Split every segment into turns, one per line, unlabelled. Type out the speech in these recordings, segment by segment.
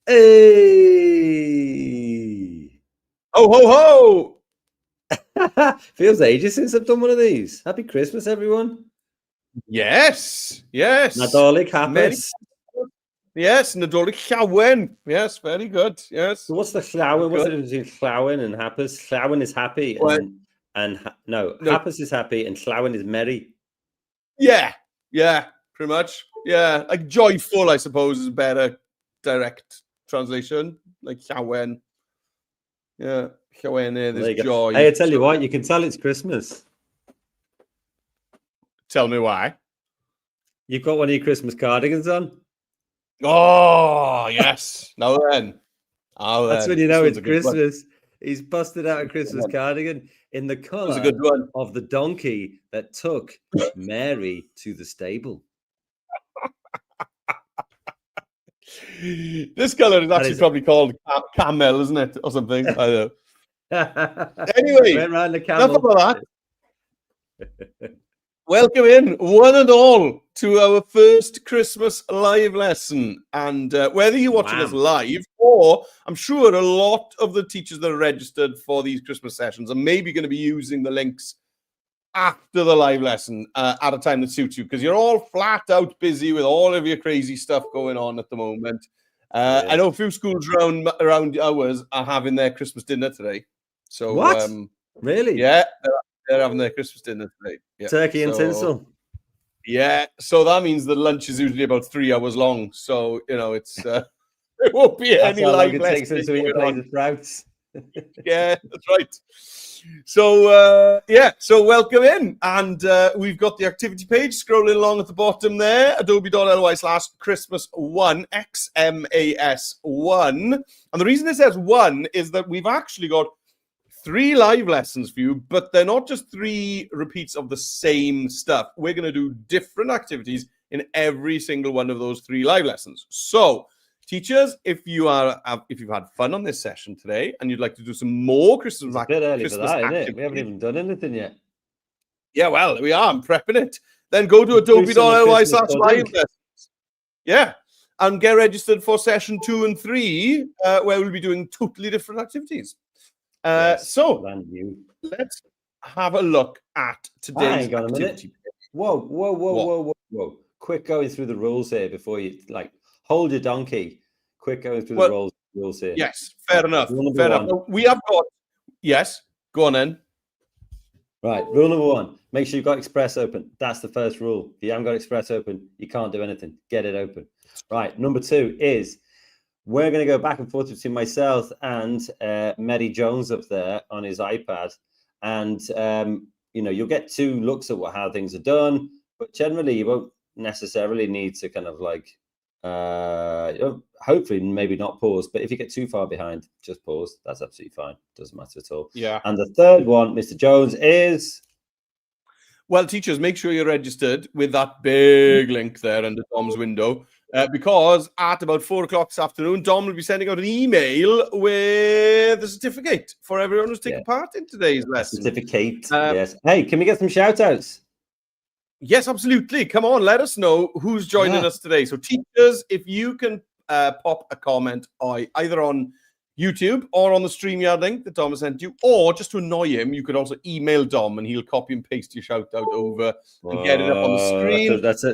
Hey!
Ho, ho,
ho! Feels ages since I've done one of these. Happy Christmas, everyone.
Yes, yes.
Nadolig hapus.
Yes, Nadolig llawen. Yes, very good. Yes.
So what's the llawen? What's the difference between llawen and hapus? Llawen is happy hapus is happy and llawen is merry.
Yeah, pretty much. Yeah, like joyful, I suppose, is a better direct translation. Like llawen. Yeah, llawen is joy.
Hey, I tell you what, you can tell it's Christmas.
Tell me why.
You've got one of your Christmas cardigans on.
Oh, yes. Now then.
That's when you know it's Christmas. He's busted out a Christmas cardigan in the colour of the donkey that took Mary to the stable.
This colour is actually probably called camel, isn't it? Or something. I don't know. Anyway,
went round the camel.
Enough about that. Welcome in, one and all, to our first Christmas live lesson. And whether you're watching us live, or I'm sure a lot of the teachers that are registered for these Christmas sessions are maybe going to be using the links after the live lesson at a time that suits you, because you're all flat out busy with all of your crazy stuff going on at the moment. I know a few schools around ours are having their Christmas dinner today. So
what? Really?
Yeah. They're having their Christmas dinner today. Yeah.
Turkey and tinsel.
Yeah. So that means the lunch is usually about 3 hours long. So, you know, it's it won't be any live
lesson. It takes them to eat a plate of sprouts.
Yeah, that's right. So, so welcome in. And we've got the activity page scrolling along at the bottom there, adobe.ly/Christmas1, XMAS1. And the reason it says 1 is that we've actually got 3 live lessons for you, but they're not just 3 repeats of the same stuff. We're going to do different activities in every single one of those 3 live lessons. So, teachers, if you've had fun on this session today and you'd like to do some more Christmas activities,
it's a bit early for that, isn't it? We haven't even done anything yet.
Yeah, well, we are. I'm prepping it. Then go to adobe.ly/live lessons. Yeah, and get registered for session 2 and 3, where we'll be doing totally different activities. So let's have a look at today's activity.
Whoa. Quick going through the rules here before you hold your donkey. Quick going through the rules here.
Yes, fair enough. We have got, yes, go on then.
Right, rule number 1, make sure you've got Express open. That's the first rule. If you haven't got Express open, you can't do anything. Get it open. Right, number 2 is we're going to go back and forth between myself and Mary Jones up there on his iPad. And, you'll get 2 looks at how things are done, but generally you won't necessarily need to kind of hopefully maybe not pause. But if you get too far behind, just pause. That's absolutely fine. Doesn't matter at all.
Yeah.
And the third one, Mr. Jones, is...
Well, teachers, make sure you're registered with that big link there under Dom's window. Because at about 4 o'clock this afternoon, Dom will be sending out an email with a certificate for everyone who's taken part in today's lesson.
Certificate, yes. Hey, can we get some shout-outs?
Yes, absolutely. Come on, let us know who's joining us today. So teachers, if you can pop a comment either on YouTube or on the StreamYard link that Dom has sent you, or just to annoy him, you could also email Dom and he'll copy and paste your shout out over and get it up on the screen.
That's a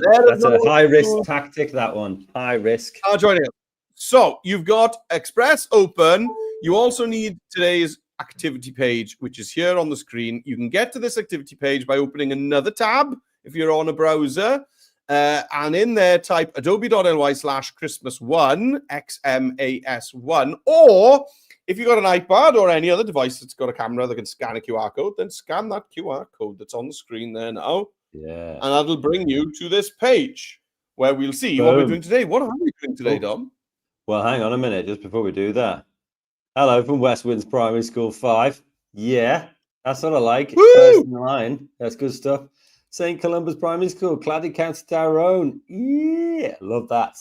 high risk tactic, that one. High risk.
Joining us. So you've got Express open. You also need today's activity page, which is here on the screen. You can get to this activity page by opening another tab if you're on a browser. And in there, type adobe.ly/Christmas1, XMAS1, or if you've got an iPad or any other device that's got a camera that can scan a QR code, then scan that QR code that's on the screen there now.
Yeah.
And that'll bring you to this page where we'll see what we're doing today. What are we doing today, Dom?
Well, hang on a minute, just before we do that. Hello from West Winds Primary School 5. Yeah, that's what I like.
Woo!
First in line. That's good stuff. St. Columba's Primary School, Claddagh, County Tyrone. Yeah, love that.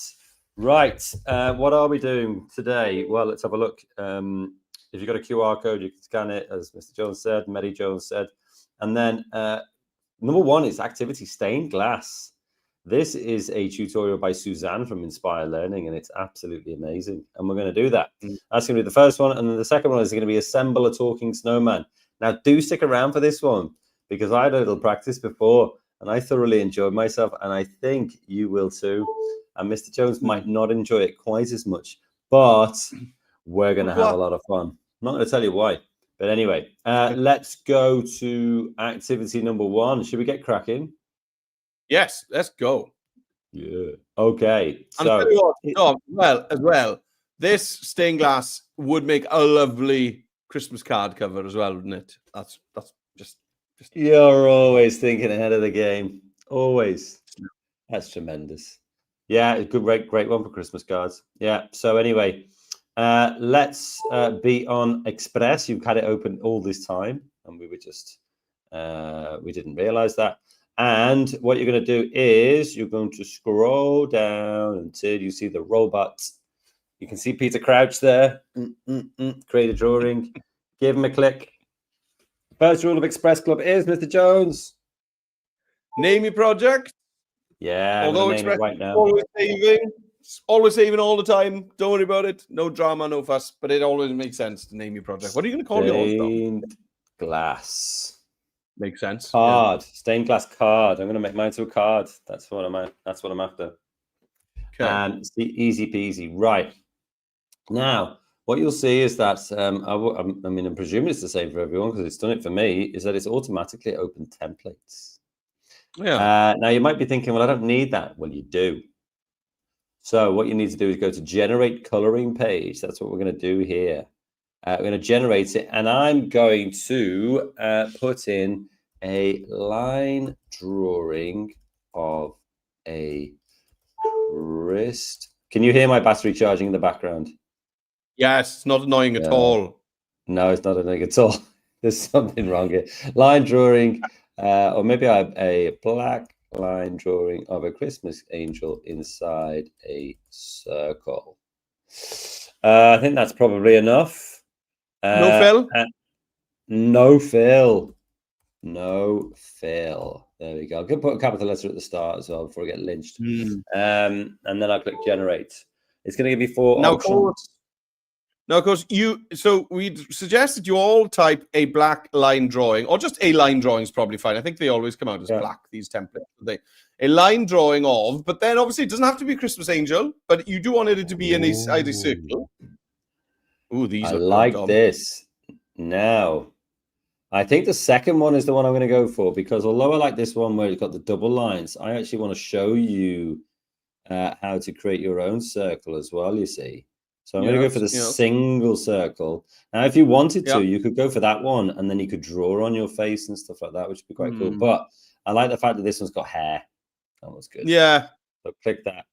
Right, what are we doing today? Well, let's have a look. If you've got a QR code, you can scan it, as Mr. Jones said, Mary Jones said. And then number 1 is activity stained glass. This is a tutorial by Suzanne from Inspire Learning, and it's absolutely amazing. And we're going to do that. That's going to be the first one. And then the second one is going to be assemble a talking snowman. Now, do stick around for this one because I had a little practice before and I thoroughly enjoyed myself. And I think you will too. And Mr. Jones might not enjoy it quite as much, but we're going to have a lot of fun. I'm not going to tell you why. But anyway, let's go to activity number 1. Should we get cracking?
Yes, let's go.
Yeah. Okay.
So, as well, this stained glass would make a lovely Christmas card cover as well, wouldn't it? That's just.
You're always thinking ahead of the game. Always. That's tremendous. Yeah, a good, great one for Christmas cards. Yeah. So anyway, let's be on Express. You've had it open all this time, and we were just we didn't realize that. And what you're going to do is you're going to scroll down until you see the robots. You can see Peter Crouch there. Create a drawing. Give him a click. First rule of Express Club is, Mr. Jones,
name your project.
Yeah,
although Express right now. Always saving all the time. Don't worry about it. No drama, no fuss. But it always makes sense to name your project. What are you going to call yours?
Stained glass.
Makes sense.
Card. Yeah. Stained glass card. I'm going to make mine to a card. That's what I'm after. Okay. And easy peasy. Right. Now, what you'll see is that I'm presuming it's the same for everyone because it's done it for me. Is that it's automatically opened templates.
Yeah.
Now you might be thinking, well, I don't need that. Well, you do. So what you need to do is go to generate coloring page. That's what we're going to do here. We're going to generate it, and I'm going to put in a line drawing of a wrist. Can you hear my battery charging in the background?
Yes, it's not annoying at all.
No, it's not annoying at all. There's something wrong here. Line drawing, or maybe I have a black line drawing of a Christmas angel inside a circle. I think that's probably enough.
No fill?
No fill. No fill. There we go. I can put a capital letter at the start as well before I get lynched. And then I click generate. It's going to give you 4 options.
Now, of course, so we suggested you all type a black line drawing, or just a line drawing is probably fine. I think they always come out as black, these templates. A line drawing of, but then obviously it doesn't have to be a Christmas angel, but you do want it to be in a circle. Ooh, these
I like this. Now, I think the second one is the one I'm going to go for, because although I like this one where it's got the double lines, I actually want to show you how to create your own circle as well, you see. So I'm going to go for the single circle. Now, if you wanted to, you could go for that one, and then you could draw on your face and stuff like that, which would be quite cool. But I like the fact that this one's got hair. That was good.
Yeah.
So click that.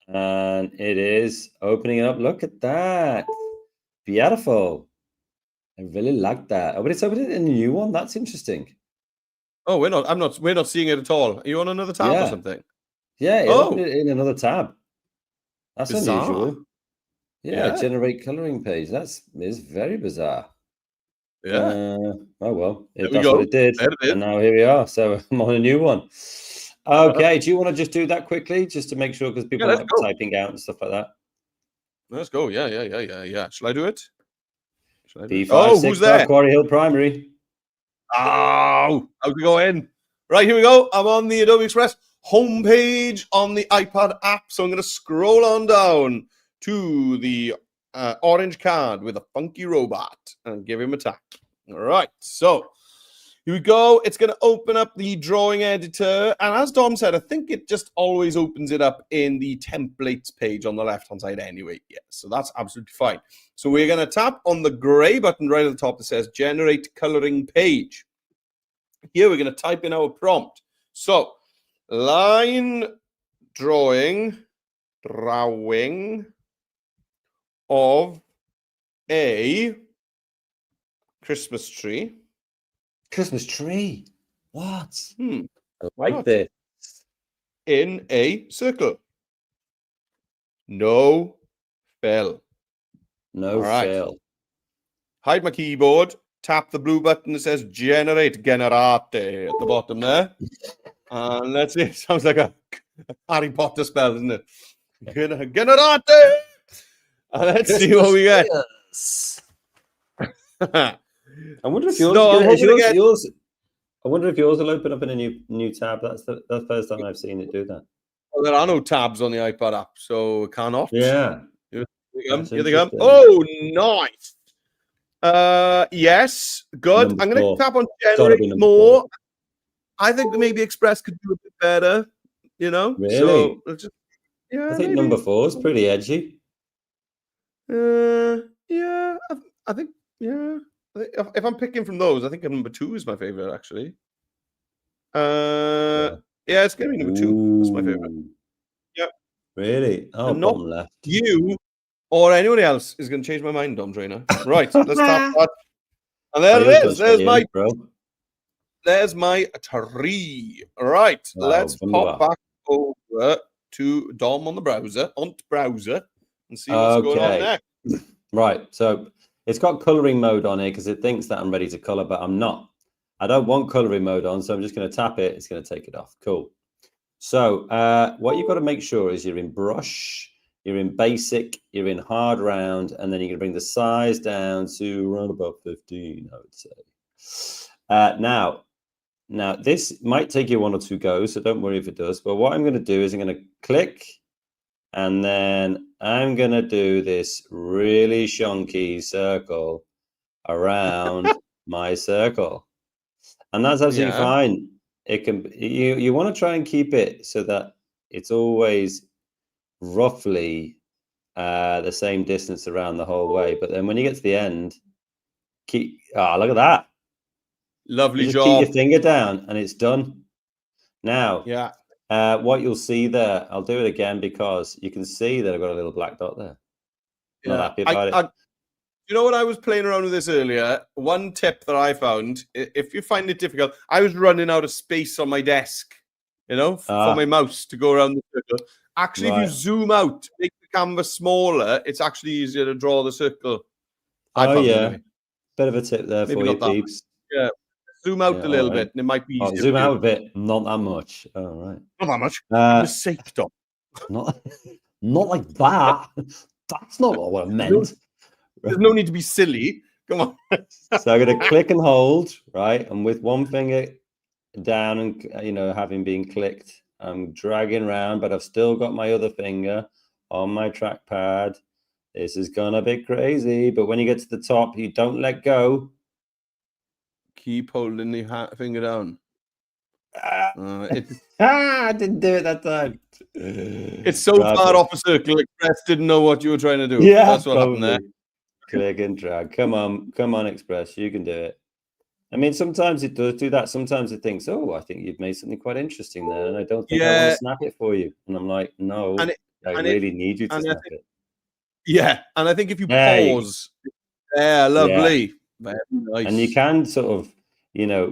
And it is opening it up. Look at that. Beautiful. I really like that. Oh, but it's opening a new one. That's interesting.
Oh, we're not seeing it at all. Are you on another tab or something?
Yeah, opened it in another tab. That's
bizarre.
Unusual. Yeah, generate coloring page. Is very bizarre.
Yeah.
Oh well, that's what it did. And now here we are. So I'm on a new one. Okay. Do you want to just do that quickly, just to make sure, because people are typing out and stuff like that?
Let's go. Yeah. Shall I do it?
B5, who's there? Quarry Hill Primary.
Oh, how'd we go in? Right, here we go. I'm on the Adobe Express homepage on the iPad app. So I'm going to scroll on down to the orange card with a funky robot and give him a tap. All right, so here we go. It's going to open up the drawing editor. And as Dom said, I think it just always opens it up in the templates page on the left-hand side anyway. Yeah, so that's absolutely fine. So we're going to tap on the gray button right at the top that says Generate Coloring Page. Here we're going to type in our prompt. So line drawing of a Christmas tree.
Christmas tree? What?
I
like this.
In a circle. No fill.
No fill.
Hide my keyboard. Tap the blue button that says Generate at the bottom there. And let's see. It sounds like Harry Potter spell, isn't it? Generate! Let's see what we get.
I wonder if yours.
So I'm hoping to get.
Yours. I wonder if yours will open up in a new tab. That's the first time I've seen it do that.
Well, there are no tabs on the iPad app, so it cannot.
Yeah.
Here
That's
they come.
interesting.
Oh, nice. Yes, good.
Number
I'm going
four.
to tap on
Gotta be
generate
number
more.
4.
I think maybe Express could do a bit better, you know?
Really?
So, yeah,
I think
maybe.
number 4 is pretty edgy.
Yeah, I think, yeah. If I'm picking from those, I think number 2 is my favorite, actually. Yeah, it's going to be number 2. That's my favorite.
Ooh.
Yeah.
Really? Oh,
And not
bottom left.
you or anyone else is going to change my mind, Dom Trainer. Right, let's tap that. And there it is. There's my tree. Right,
Wow,
let's
wunderbar.
pop back over to Dom on the browser, and see what's going on next.
Right, so it's got coloring mode on here because it thinks that I'm ready to color, but I'm not. I don't want coloring mode on, so I'm just going to tap it. It's going to take it off. Cool. So what you've got to make sure is you're in brush, you're in basic, you're in hard round, and then you're going to bring the size down to around about 15, I would say. Now, this might take you 1 or 2 goes, so don't worry if it does. But what I'm going to do is I'm going to click, and then I'm going to do this really shonky circle around my circle. And that's absolutely fine. It can. You want to try and keep it so that it's always roughly the same distance around the whole way. But then when you get to the end, look at that.
Lovely
you
job.
Keep your finger down and it's done. Now,
yeah.
What you'll see there, I'll do it again because you can see that I've got a little black dot there.
Yeah.
Not happy about it.
You know what? I was playing around with this earlier. One tip that I found, if you find it difficult, I was running out of space on my desk, you know, for my mouse to go around the circle. Actually, if you zoom out, make the canvas smaller, it's actually easier to draw the circle.
Anyway. Bit of a tip there for you, peeps.
Yeah. Zoom out a little bit, and it might be easier.
Zoom out a bit, not that much. All right.
Not that much. For sake, Dom.
Not like that. That's not what I meant.
There's no need to be silly. Come on.
So I'm going to click and hold, right? And with one finger down and, having been clicked, I'm dragging around, but I've still got my other finger on my trackpad. This is going to be crazy. But when you get to the top, you don't let go.
Keep holding the finger down.
I didn't do it that time.
It's so far off a circle, Express didn't know what you were trying to do.
Yeah,
that's what happened there.
Click and drag. Come on, Express. You can do it. I mean, sometimes it does do that. Sometimes it thinks, oh, I think you've made something quite interesting there, and I don't think I want to snap it for you. And I'm like, no, I really need you to snap it.
Yeah, and I think if you pause, lovely. Very nice.
And you can sort of,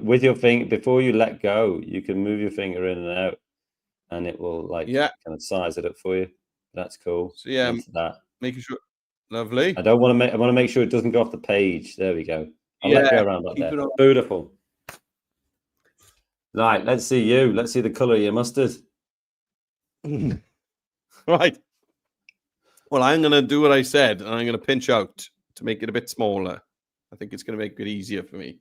with your finger, before you let go, you can move your finger in and out, and it will kind of size it up for you. That's cool.
So making sure. Lovely.
I want to make sure it doesn't go off the page. There we go. I'll let go around like that. Beautiful. Right, let's see you. Let's see the colour of your mustard.
Right. Well, I'm going to do what I said, and I'm going to pinch out to make it a bit smaller. I think it's going to make it easier for me.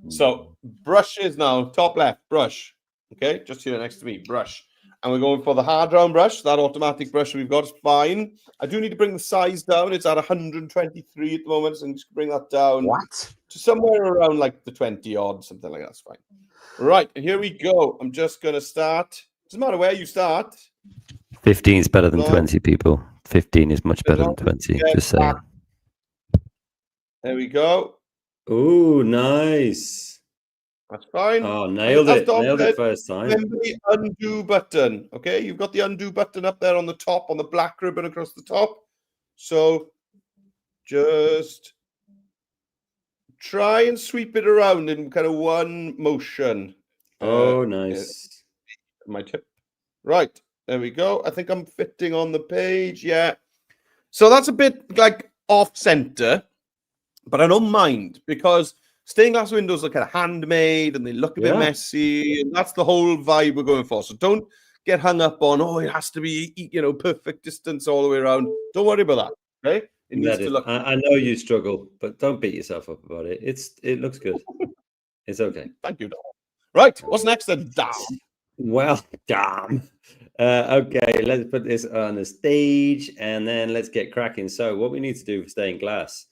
So, brushes now. Top left, brush. Okay, just here next to me, brush. And we're going for the hard round brush. That automatic brush we've got is fine. I do need to bring the size down. It's at 123 at the moment, so I'm just bring that down to somewhere around like the 20 odd, something like that's fine. Right, and here we go. I'm just going to start. Doesn't matter where you start.
15 is better than 20, people. 15 is much better than 20. Just saying.
There we go.
Oh, nice.
That's fine.
Oh, nailed it. Nailed it first time.
Remember the undo button. Okay, you've got the undo button up there on the top, on the black ribbon across the top. So just try and sweep it around in kind of one motion.
Oh, nice.
My tip. Right, there we go. I think I'm fitting on the page. Yeah. So that's a bit like off center, but I don't mind because stained glass windows are kind of handmade and they look a bit messy, and that's the whole vibe we're going for. So don't get hung up on, oh, it has to be, perfect distance all the way around. Don't worry about that. Okay. It needs to look.
I know you struggle, but don't beat yourself up about it. It looks good. It's okay.
Thank you, Dom. Right. What's next then, Dom?
Well, damn. Okay, let's put this on the stage and then let's get cracking. So what we need to do for stained glass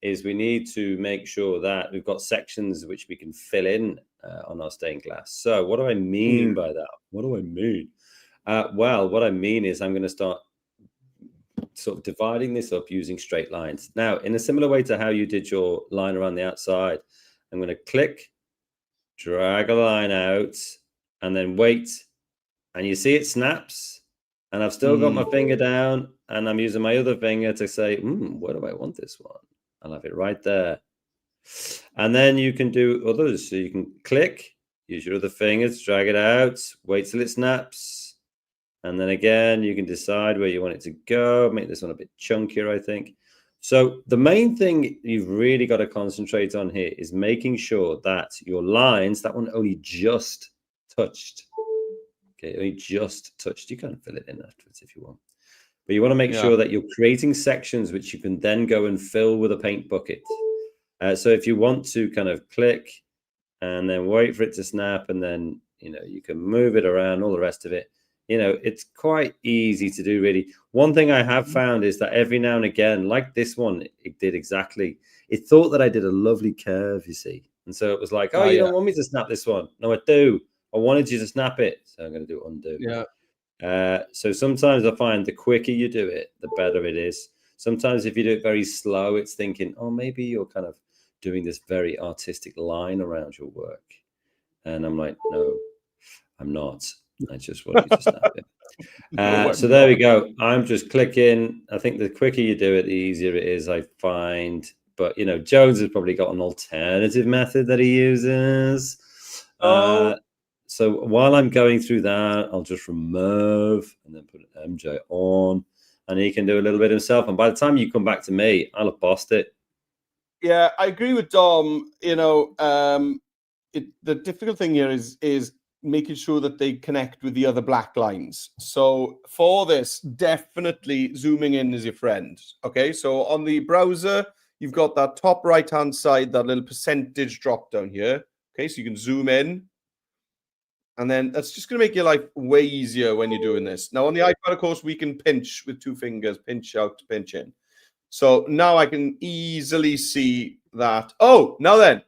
is we need to make sure that we've got sections which we can fill in on our stained glass. So what do I mean by that? What do I mean? Well, what I mean is I'm going to start sort of dividing this up using straight lines. Now, in a similar way to how you did your line around the outside, I'm going to click, drag a line out, and then wait. And you see it snaps. And I've still got my finger down, and I'm using my other finger to say, where do I want this one? I'll have it right there. And then you can do others. So you can click, use your other fingers, drag it out, wait till it snaps. And then again, you can decide where you want it to go. Make this one a bit chunkier, I think. So the main thing you've really got to concentrate on here is making sure that your lines, that one only just touched. Okay, only just touched. You can fill it in afterwards if you want. But you want to make sure that you're creating sections which you can then go and fill with a paint bucket. So if you want to kind of click and then wait for it to snap, and then, you can move it around, all the rest of it. It's quite easy to do, really. One thing I have found is that every now and again, like this one, it did exactly. It thought that I did a lovely curve, you see. And so it was like, oh, you don't want me to snap this one. No, I do. I wanted you to snap it. So I'm going to do undo.
Yeah.
So sometimes I find the quicker you do it, the better it is. Sometimes if you do it very slow, it's thinking, oh, maybe you're kind of doing this very artistic line around your work. And I'm like, no, I'm not. I just want you to snap it. So there we go. I'm just clicking. I think the quicker you do it, the easier it is, I find. But, Jones has probably got an alternative method that he uses. So while I'm going through that, I'll just remove and then put an MJ on. And he can do a little bit himself. And by the time you come back to me, I'll have bossed it.
Yeah, I agree with Dom. The difficult thing here is making sure that they connect with the other black lines. So for this, definitely zooming in is your friend. Okay, so on the browser, you've got that top right-hand side, that little percentage drop down here. Okay, so you can zoom in. And then that's just going to make your life way easier when you're doing this. Now, on the iPad, of course, we can pinch with two fingers, pinch out, pinch in. So now I can easily see that. Oh, now then,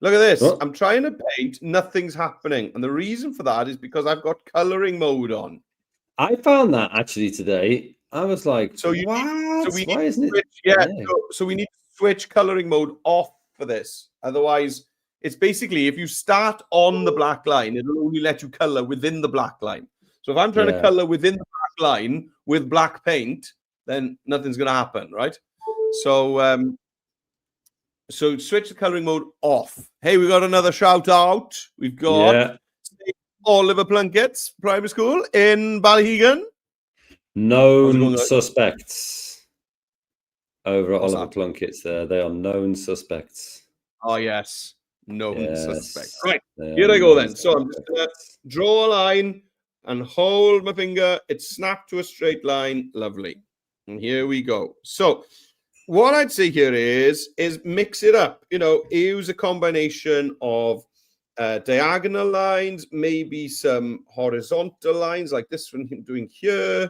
look at this. Oh. I'm trying to paint. Nothing's happening. And the reason for that is because I've got coloring mode on.
I found that actually today. I was like,
so you
what?
Need, so we
Why
need
isn't
switch,
it?
Yeah. So we need to switch coloring mode off for this. Otherwise, it's basically if you start on the black line, it'll only let you color within the black line. So if I'm trying to color within the black line with black paint, then nothing's going to happen, right? So so switch the coloring mode off. Hey, we got another shout out. We've got Oliver Plunkett's primary school in Ballyhegan.
Known suspects over at Oliver Plunkett's there. They are known suspects.
Oh, yes. Known suspects. Right, here I go then. So I'm just going to draw a line and hold my finger. It's snapped to a straight line. Lovely. And here we go. So what I'd say here is mix it up. Use a combination of diagonal lines, maybe some horizontal lines like this one I'm doing here.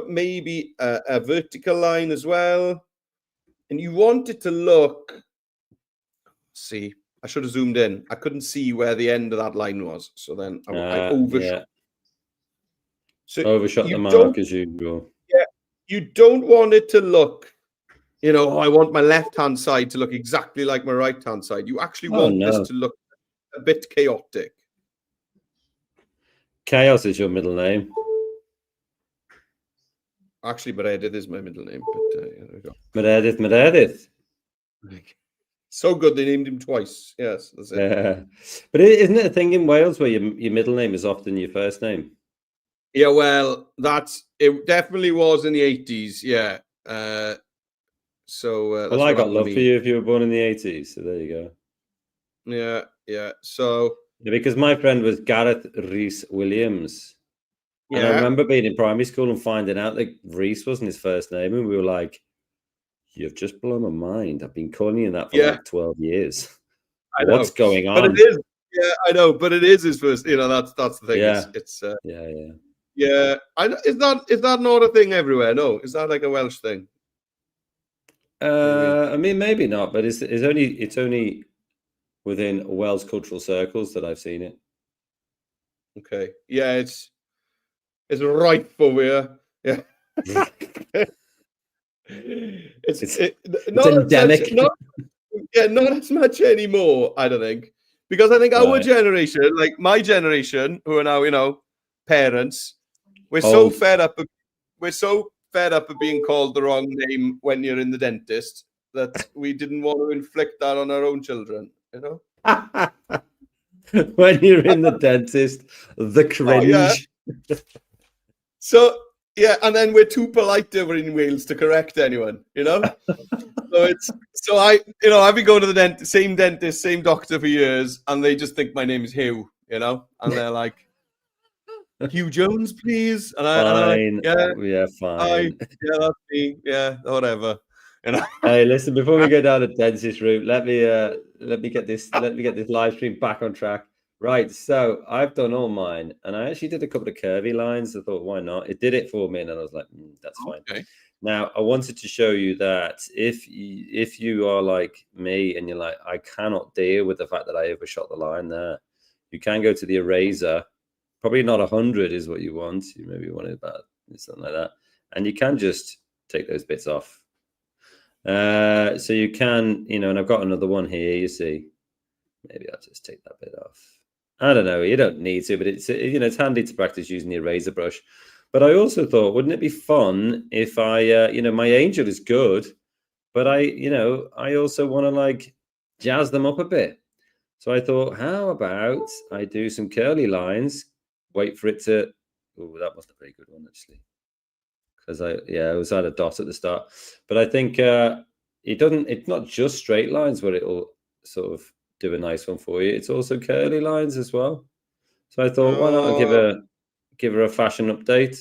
Maybe a vertical line as well. And you want it to look, see, I should have zoomed in. I couldn't see where the end of that line was. So then I overshot.
Yeah.
So
overshot the mark as usual.
Yeah, you don't want it to look, I want my left-hand side to look exactly like my right-hand side. You actually want this to look a bit chaotic.
Chaos is your middle name.
Actually, Meredith is my middle name. But there we go.
Meredith.
So good they named him twice. Yes, that's it.
Yeah. But isn't it a thing in Wales where your middle name is often your first name?
Yeah, well, it definitely was in the 80s. Yeah.
Well, I got love for you if you were born in the 80s. So there you go.
Yeah. So
because my friend was Gareth Rhys Williams. And I remember being in primary school and finding out that Reese wasn't his first name, and we were like, "You've just blown my mind. I've been calling you that for like 12 years. What's going on?"
But it is. Yeah, I know. But it is his first. That's the thing.
Yeah.
It's
yeah.
Is that not a thing everywhere? No, is that like a Welsh thing?
I mean, maybe not, but it's only within Welsh cultural circles that I've seen it.
Okay. Yeah, it's right for you. Yeah. it's
endemic.
Not as much anymore, I don't think. Because I think our generation, like my generation, who are now, parents, we're so fed up. We're so fed up of being called the wrong name when you're in the dentist that we didn't want to inflict that on our own children.
When you're in the dentist, the cringe.
Oh, yeah. So yeah, and then we're too polite over in Wales to correct anyone. So I've been going to the same dentist, same doctor for years, and they just think my name is Hugh. And they're like, Hugh Jones, please. And I'm like,
fine.
That's me. Yeah, whatever.
Hey, listen, before we go down the dentist route, let me get this live stream back on track. Right, so I've done all mine, and I actually did a couple of curvy lines. I thought, why not? It did it for me, and I was like, that's fine.
Okay.
Now, I wanted to show you that if you are like me and you're like, I cannot deal with the fact that I overshot the line there, you can go to the eraser. Probably not 100 is what you want. You maybe wanted about something like that, and you can just take those bits off. So you can, and I've got another one here. You see, maybe I'll just take that bit off. I don't know. You don't need to, but it's handy to practice using the eraser brush. But I also thought, wouldn't it be fun if I, my angel is good, but I also want to like jazz them up a bit. So I thought, how about I do some curly lines, wait for it to, that wasn't a very good one, actually. Because it was at a dot at the start. But I think it's not just straight lines where it'll sort of do a nice one for you. It's also curly lines as well. So I thought, why not give her a fashion update?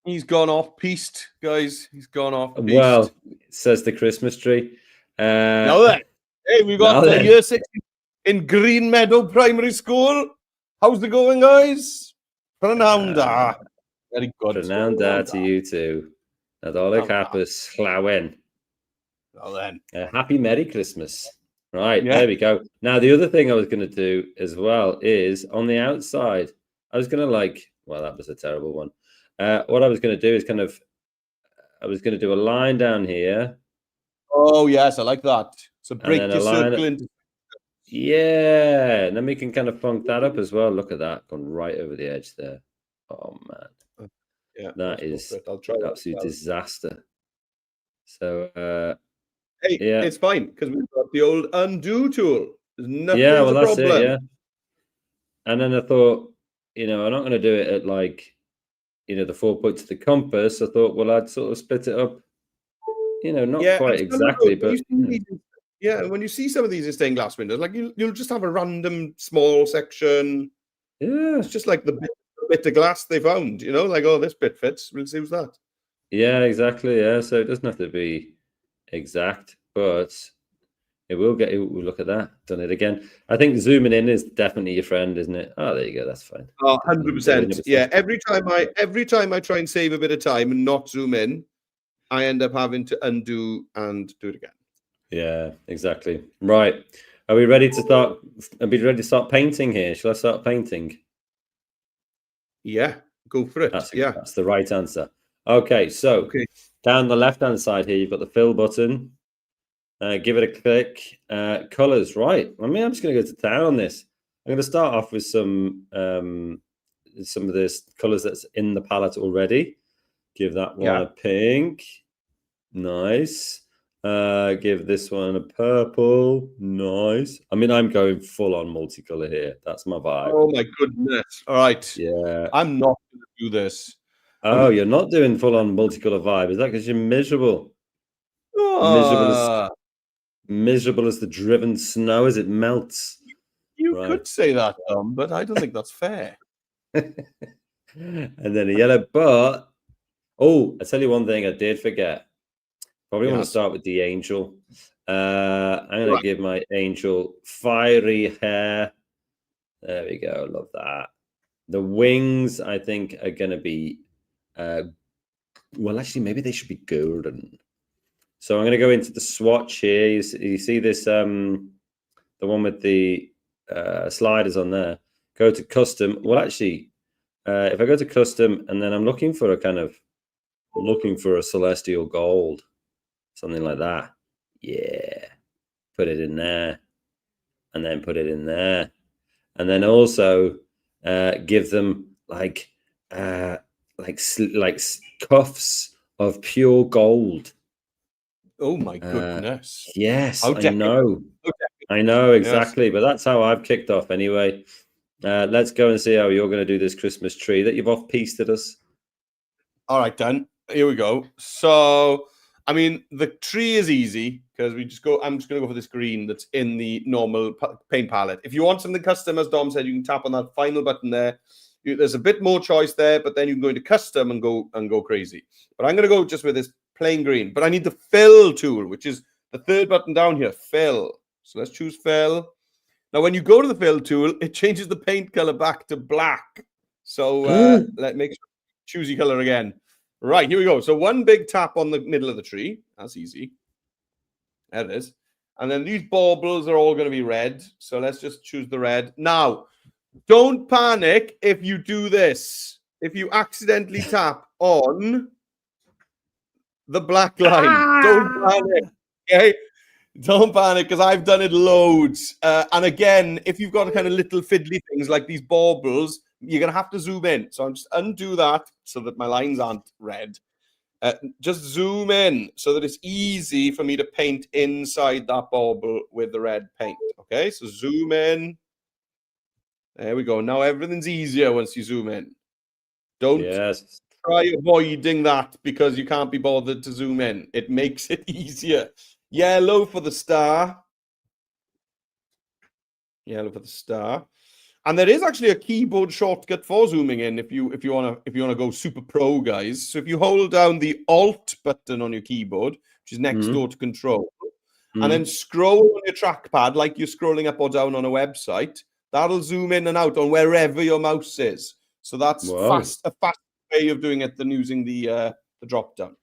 He's gone off piste, guys. He's gone off piste.
Well, says the Christmas tree.
Now then, hey, we've got year 6 in Green Meadow Primary School. How's it going, guys? Prananda. Very good.
Prananda to you too. Nadolig hapus llawen.
Well then.
Happy Merry Christmas. Right, There we go. Now, the other thing I was going to do as well is on the outside, I was going to that was a terrible one. What I was going to do is I was going to do a line down here.
Oh, yes, I like that. So break your circle into.
Yeah, and then we can kind of funk that up as well. Look at that, gone right over the edge there. Oh, man.
Yeah,
that is an absolute disaster. So,
it's fine because we've got the old undo tool. There's nothing
that's it, yeah. And then I thought, I'm not going to do it at the 4 points of the compass. I thought, well, I'd sort of split it up, not quite exactly, but
when you see some of these stained glass windows, like you'll just have a random small section.
Yeah,
it's just like the bit of glass they found, like, oh, this bit fits. We'll see what's that.
Yeah, exactly. Yeah, so it doesn't have to be exact, but it will get. Look at that, done it again. I think zooming in is definitely your friend, isn't it? Oh, there you go. That's fine.
100%. Yeah, every time I try and save a bit of time and not zoom in, I end up having to undo and do it again.
Yeah, exactly. Right. Are we ready to start? Are we ready to start painting here? Shall I start painting?
Yeah, go for it.
That's the right answer. Okay, so down the left-hand side here, you've got the fill button. Give it a click. Colors, right? I'm just going to go to town on this. I'm going to start off with some of this colors that's in the palette already. Give that one a pink. Nice. Give this one a purple. Nice. I mean, I'm going full on multicolor here. That's my vibe.
Oh my goodness. All right.
Yeah.
I'm not going to do this.
Oh, you're not doing full on multicolor vibe. Is that because you're miserable? Miserable as the driven snow as it melts.
You could say that, Tom, but I don't think that's fair.
And then a yellow. But oh, I tell you one thing I did forget. Probably want to start with the angel. I'm going to give my angel fiery hair. There we go. Love that. The wings, I think, are going to be, well, actually, maybe they should be golden. So I'm going to go into the swatch here. You see this, the one with the sliders on there. Go to custom. Well, actually, if I go to custom and then I'm looking for a celestial gold, something like that. Yeah. Put it in there. And then put it in there. And then also give them like cuffs of pure gold.
Oh my goodness!
Yes, I know. I know exactly, yes. But that's how I've kicked off anyway. Let's go and see how you're going to do this Christmas tree that you've off-pieced us.
All right, Dan. Here we go. So, I mean, the tree is easy because I'm just going to go for this green that's in the normal paint palette. If you want something custom, as Dom said, you can tap on that final button there. There's a bit more choice there, but then you can go into custom and go crazy. But I'm going to go just with this plain green. But I need the fill tool, which is the third button down here, fill. So let's choose fill. Now, when you go to the fill tool, it changes the paint color back to black. So let's make sure choose your color again. Right, here we go. So one big tap on the middle of the tree. That's easy. There it is. And then these baubles are all going to be red. So let's just choose the red. Now, don't panic if you do this. If you accidentally tap on the black line, don't panic. Okay? Don't panic, because I've done it loads. And again, if you've got kind of little fiddly things like these baubles, you're going to have to zoom in. So I'm just undo that so that my lines aren't red. Just zoom in so that it's easy for me to paint inside that bauble with the red paint. Okay, so zoom in. There we go. Now everything's easier once you zoom in. Don't try avoiding that because you can't be bothered to zoom in. It makes it easier. Yellow for the star. Yellow for the star. And there is actually a keyboard shortcut for zooming in if you want to go super pro, guys. So if you hold down the Alt button on your keyboard, which is next door to Control, and then scroll on your trackpad like you're scrolling up or down on a website, that'll zoom in and out on wherever your mouse is. So that's a fast way of doing it than using the drop down.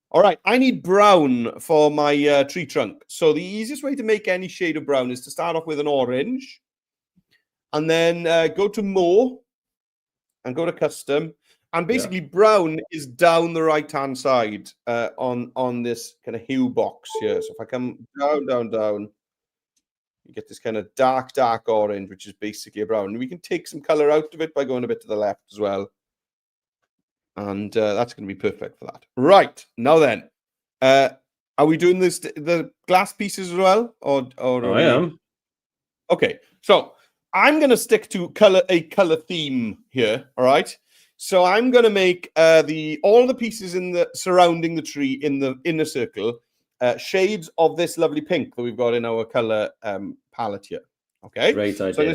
All right, I need brown for my tree trunk. So the easiest way to make any shade of brown is to start off with an orange. And then go to more and go to custom. And basically brown is down the right-hand side on this kind of hue box here. So if I come down, you get this kind of dark orange, which is basically a brown. And we can take some color out of it by going a bit to the left as well. And that's going to be perfect for that. Right, now then, are we doing the glass pieces as well? Or
I am.
Okay, so I'm going to stick to a color theme here, all right? So I'm going to make all the pieces surrounding the tree in the inner circle shades of this lovely pink that we've got in our color palette here. Okay,
great idea.
So I'm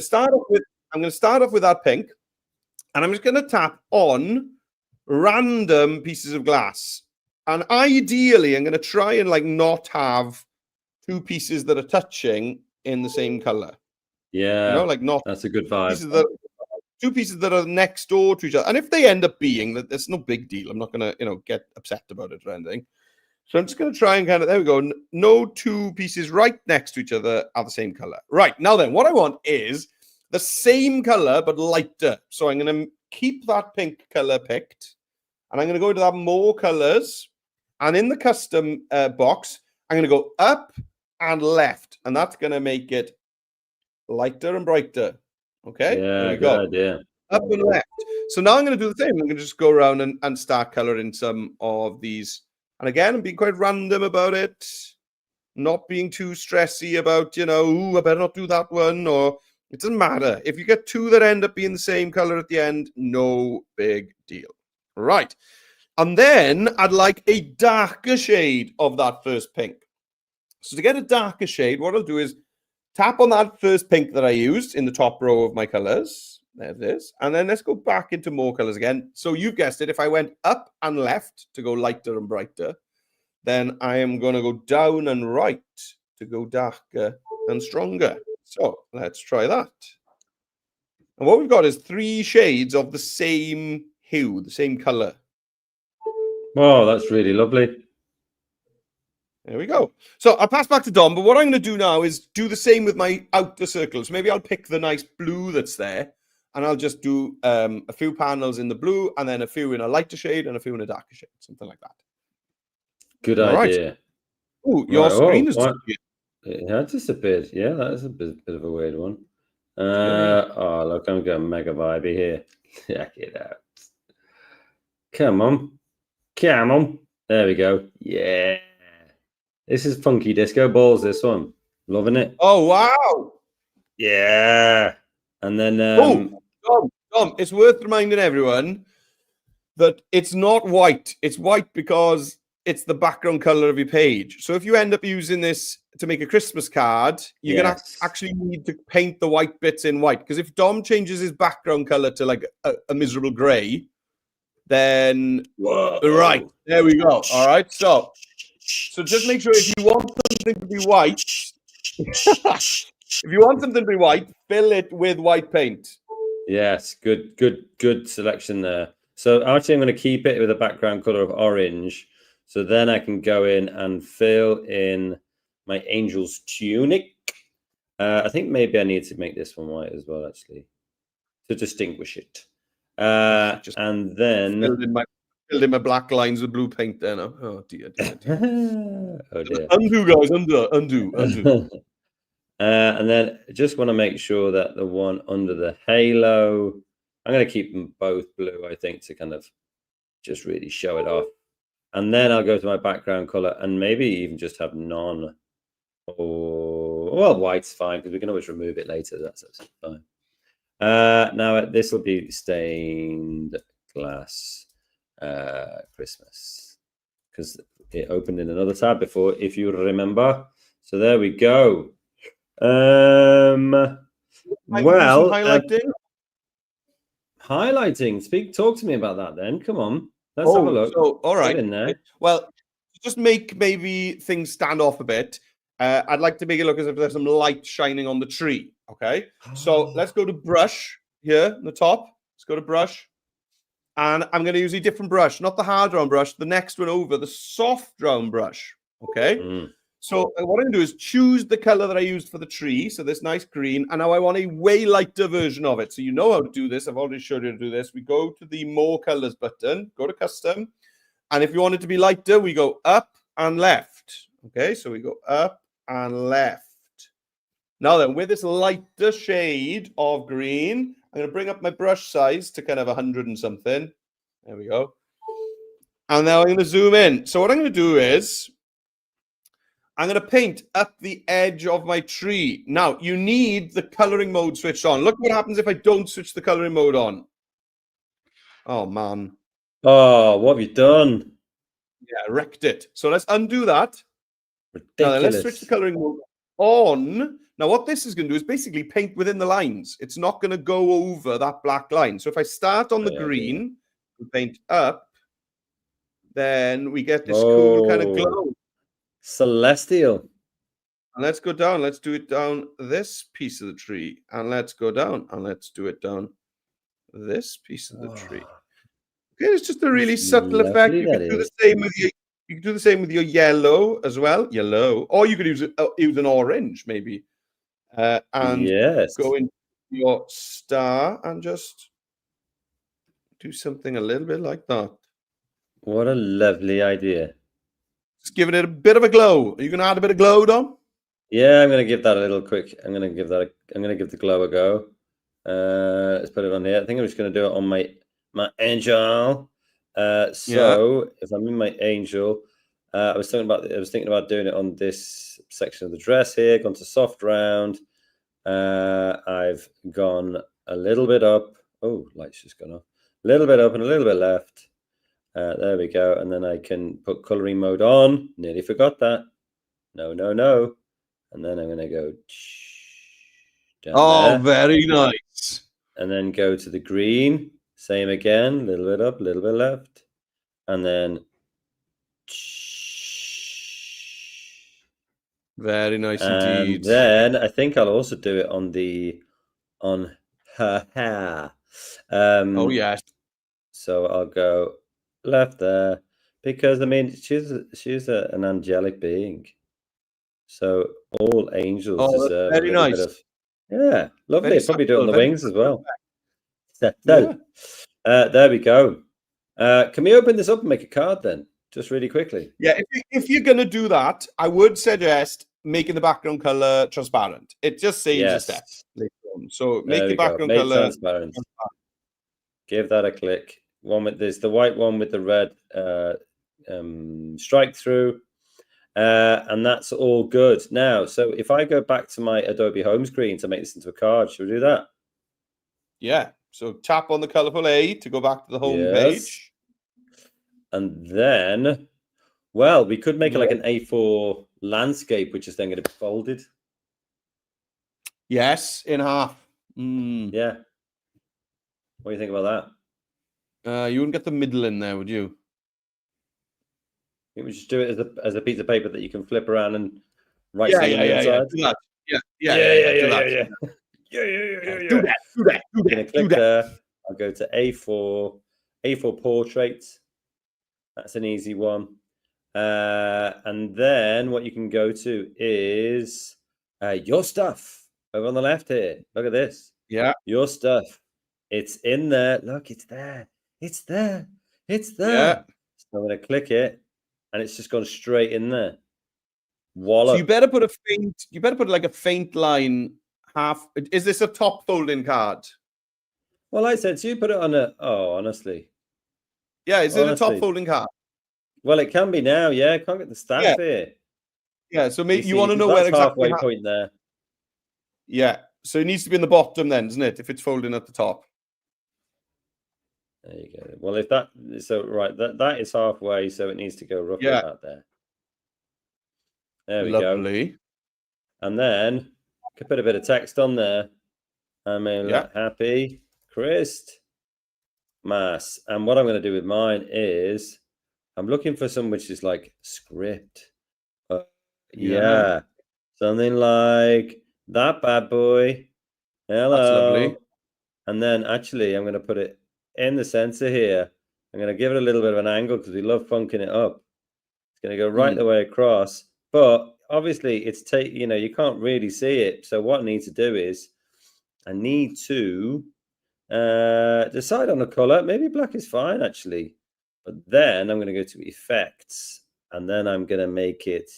going to start off with that pink, and I'm just going to tap on random pieces of glass, and ideally I'm going to try and not have two pieces that are touching in the same color.
Yeah,
not
that's a good vibe.
Two pieces that are next door to each other, and if they end up being that, that's no big deal. I'm not going to get upset about it or anything. So I'm just going to try and there we go. No two pieces right next to each other are the same color. Right, now then, what I want is the same color but lighter. So I'm going to keep that pink color picked, and I'm going to go to that more colors, and in the custom box, I'm going to go up and left, and that's going to make it lighter and brighter. Okay,
yeah,
there we go.
Idea.
Up and left. So now I'm going to do the same. I'm going to just go around and start coloring some of these. And again, I'm being quite random about it, not being too stressy about, I better not do that one, or it doesn't matter. If you get two that end up being the same color at the end, no big deal. Right. And then I'd like a darker shade of that first pink. So to get a darker shade, what I'll do is tap on that first pink that I used in the top row of my colors. There it is. And then let's go back into more colors again. So you've guessed it. If I went up and left to go lighter and brighter, then I am going to go down and right to go darker and stronger. So let's try that. And what we've got is 3 shades of the same hue, the same color.
Oh, that's really lovely.
There we go. So I'll pass back to Dom, but what I'm going to do now is do the same with my outer circles. Maybe I'll pick the nice blue that's there, and I'll just do a few panels in the blue, and then a few in a lighter shade, and a few in a darker shade, something like that.
Good idea.
Right. Oh, your screen has
disappeared. It had disappeared. Yeah, that is a bit of a weird one. Oh, look, I'm going mega vibey here. Check it out. Come on. Come on. There we go. Yeah. This is funky disco balls, this one. Loving it.
Oh, wow.
Yeah. And then...
Dom, it's worth reminding everyone that it's not white. It's white because it's the background color of your page. So if you end up using this to make a Christmas card, you're going to actually need to paint the white bits in white. Because if Dom changes his background color to like a miserable gray, then...
Whoa.
Right, there we go. All right, so just make sure if you want something to be white, fill it with white paint.
Yes, good selection there. So actually, I'm going to keep it with a background color of orange. So then I can go in and fill in my angel's tunic. I think maybe I need to make this one white as well, actually, to distinguish it. And then
filled in my black lines with blue paint there now. Oh dear.
Oh dear.
Undo, guys, undo.
And then I just want to make sure that the one under the halo, I'm going to keep them both blue, I think, to kind of just really show it off. And then I'll go to my background color and maybe even just have none. Or, well, white's fine because we can always remove it later. That's absolutely fine. Now this will be stained glass Christmas because it opened in another tab before, if you remember. So there we go. Well, highlighting. Talk to me about that then. Come on, let's have a look.
So, all right.
In there.
Well, just make maybe things stand off a bit. I'd like to make it look as if there's some light shining on the tree. Okay. So let's go to brush here in the top. Let's go to brush. And I'm going to use a different brush, not the hard round brush, the next one over, the soft round brush. Okay. So what I'm going to do is choose the color that I used for the tree. So this nice green. And now I want a way lighter version of it. So you know how to do this. I've already showed you how to do this. We go to the more colors button, go to custom. And if you want it to be lighter, we go up and left. Okay. So we go up and left. Now then, with this lighter shade of green, I'm going to bring up my brush size to kind of 100 and something. There we go. And now I'm going to zoom in. So what I'm going to do is I'm going to paint up the edge of my tree. Now, you need the coloring mode switched on. Look what happens if I don't switch the coloring mode on. Oh, man.
Oh, what have you done?
Yeah, I wrecked it. So let's undo that.
Ridiculous.
Now, then let's switch the coloring mode on. Now, what this is going to do is basically paint within the lines. It's not going to go over that black line. So if I start on the green and paint up, then we get this cool kind of glow.
Celestial.
And let's go down. Let's do it down this piece of the tree. And let's go down. And let's do it down this piece of the tree. Okay, it's just a really subtle effect. You can do the same with your, you can do the same with your yellow as well. Yellow. Or you could use an orange, maybe. And go into your star and just do something a little bit like that.
What a lovely idea.
Just giving it a bit of a glow. Are you going to add a bit of glow, Dom?
Yeah, I'm going to give that a little quick. I'm going to give the glow a go. Let's put it on here. I think I'm just going to do it on my angel. If I'm in my angel, I was thinking about doing it on this section of the dress here. Gone to soft round. I've gone a little bit up. Oh, light's just gone off. A little bit up and a little bit left. There we go. And then I can put coloring mode on. Nearly forgot that. No. And then I'm going to go down there.
Very nice.
and then go to the green. Same again, a little bit up, a little bit left, and then.
Very nice
And
indeed.
then I think I'll also do it on her hair.
Oh yes.
So I'll go left there because I mean she's an angelic being. So all angels
Oh, that's
deserve a
very
little bit
nice.
of lovely.
Very
Probably do it on
subtle,
the
very
wings as well.
Yeah.
There we go. Can we open this up and make a card then? Just really quickly.
Yeah, if you're gonna do that, I would suggest making the background color transparent. It just saves a step later on. So make your background color
transparent. Give that a click. One with this, the white one with the red strike through. And that's all good. Now, so if I go back to my Adobe home screen to make this into a card, should we do that?
Yeah. So tap on the colorful A to go back to the home page.
And then, well, we could make it like an A4 landscape, which is then going to be folded.
Yes, in half.
Yeah. What do you think about
that? You wouldn't get the middle in there, would you?
I think we just do it as a piece of paper that you can flip around and write something on the inside.
Do that. Yeah. Do that.
I'm going to click there. I'll go to A4 portrait. That's an easy one. And then what you can go to is your stuff over on the left here. Look at this.
Yeah.
Your stuff. It's in there. Look, it's there. It's there. It's there.
Yeah.
So I'm going to click it and it's just gone straight in there. Wallop.
So you better put like a faint line half. Is this a top folding card?
Well, I said, so you put it on honestly.
Yeah, is it a top folding card?
Well, it can be now. Yeah, I can't get the stats here.
Yeah, so maybe you want to know where exactly
halfway point there.
Yeah, so it needs to be in the bottom then, doesn't it? If it's folding at the top.
There you go. Well, if that that is halfway, so it needs to go roughly about there. There we go. And then I could put a bit of text on there. I mean, happy Christmas. And what I'm going to do with mine is I'm looking for some which is like script. Something like that bad boy. Hello.
That's lovely.
And then actually I'm going to put it in the center here. I'm going to give it a little bit of an angle because we love funking it up. It's going to go right the way across. But obviously it's you can't really see it. So what I need to do is I need to decide on a color. Maybe black is fine actually. But then I'm going to go to effects and then I'm going to make it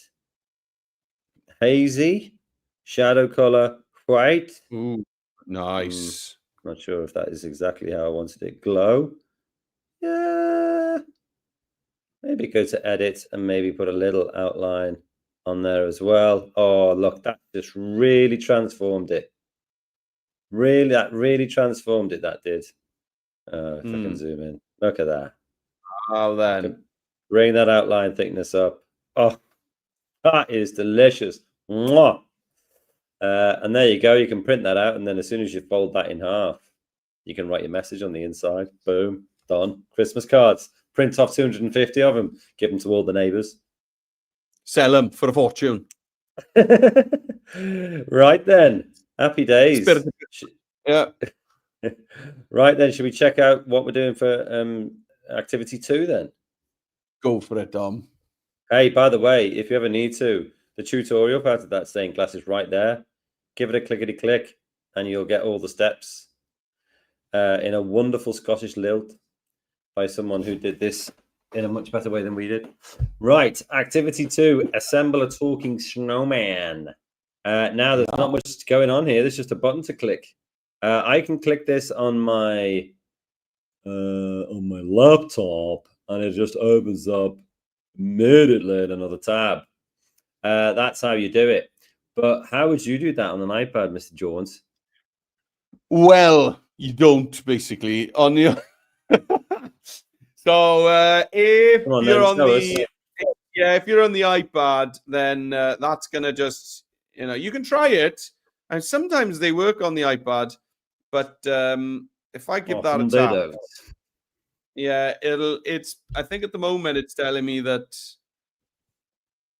hazy, shadow color, white.
Ooh, nice.
Not sure if that is exactly how I wanted it. Glow. Yeah. Maybe go to edit and maybe put a little outline on there as well. Oh, look, that just really transformed it. That really transformed it, that did. If I can zoom in. Look at that.
Well then.
Bring that outline thickness up. Oh, that is delicious. Mwah. And there you go. You can print that out. And then as soon as you fold that in half, you can write your message on the inside. Boom. Done. Christmas cards. Print off 250 of them. Give them to all the neighbors.
Sell them for a fortune.
Right then. Happy days.
Yeah.
Right then. Should we check out what we're doing for activity 2 then?
Go for it, Dom.
Hey, by the way, if you ever need to, the tutorial part of that stained glass is right there. Give it a clickety-click and you'll get all the steps in a wonderful Scottish lilt by someone who did this in a much better way than we did. Right, activity 2, assemble a talking snowman. Now, there's not much going on here. There's just a button to click. I can click this on my laptop and it just opens up immediately in another tab. That's how you do it. But how would you do that on an iPad, Mr. Jones?
Well, you don't basically on your. So if you're on the iPad, then that's gonna just you can try it, and sometimes they work on the iPad, but if I give that a
Often they
tap,
don't.
yeah, it's. I think at the moment it's telling me that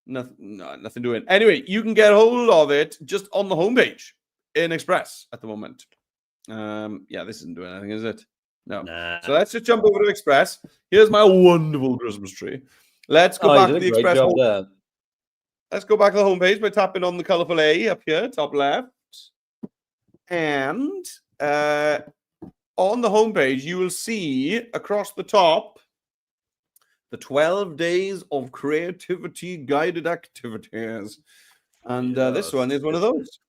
nothing doing. Anyway, you can get hold of it just on the homepage in Express at the moment. Yeah, this isn't doing anything, is it? No.
Nah.
So let's just jump over to Express. Here's my wonderful Christmas tree. Let's go
Oh, you
back
did
to
a
the
great
Express
job
home.
there.
Let's go back to the homepage by tapping on the colorful A up here, top left. And on the homepage, you will see across the top the 12 days of creativity guided activities. And this one is one of those.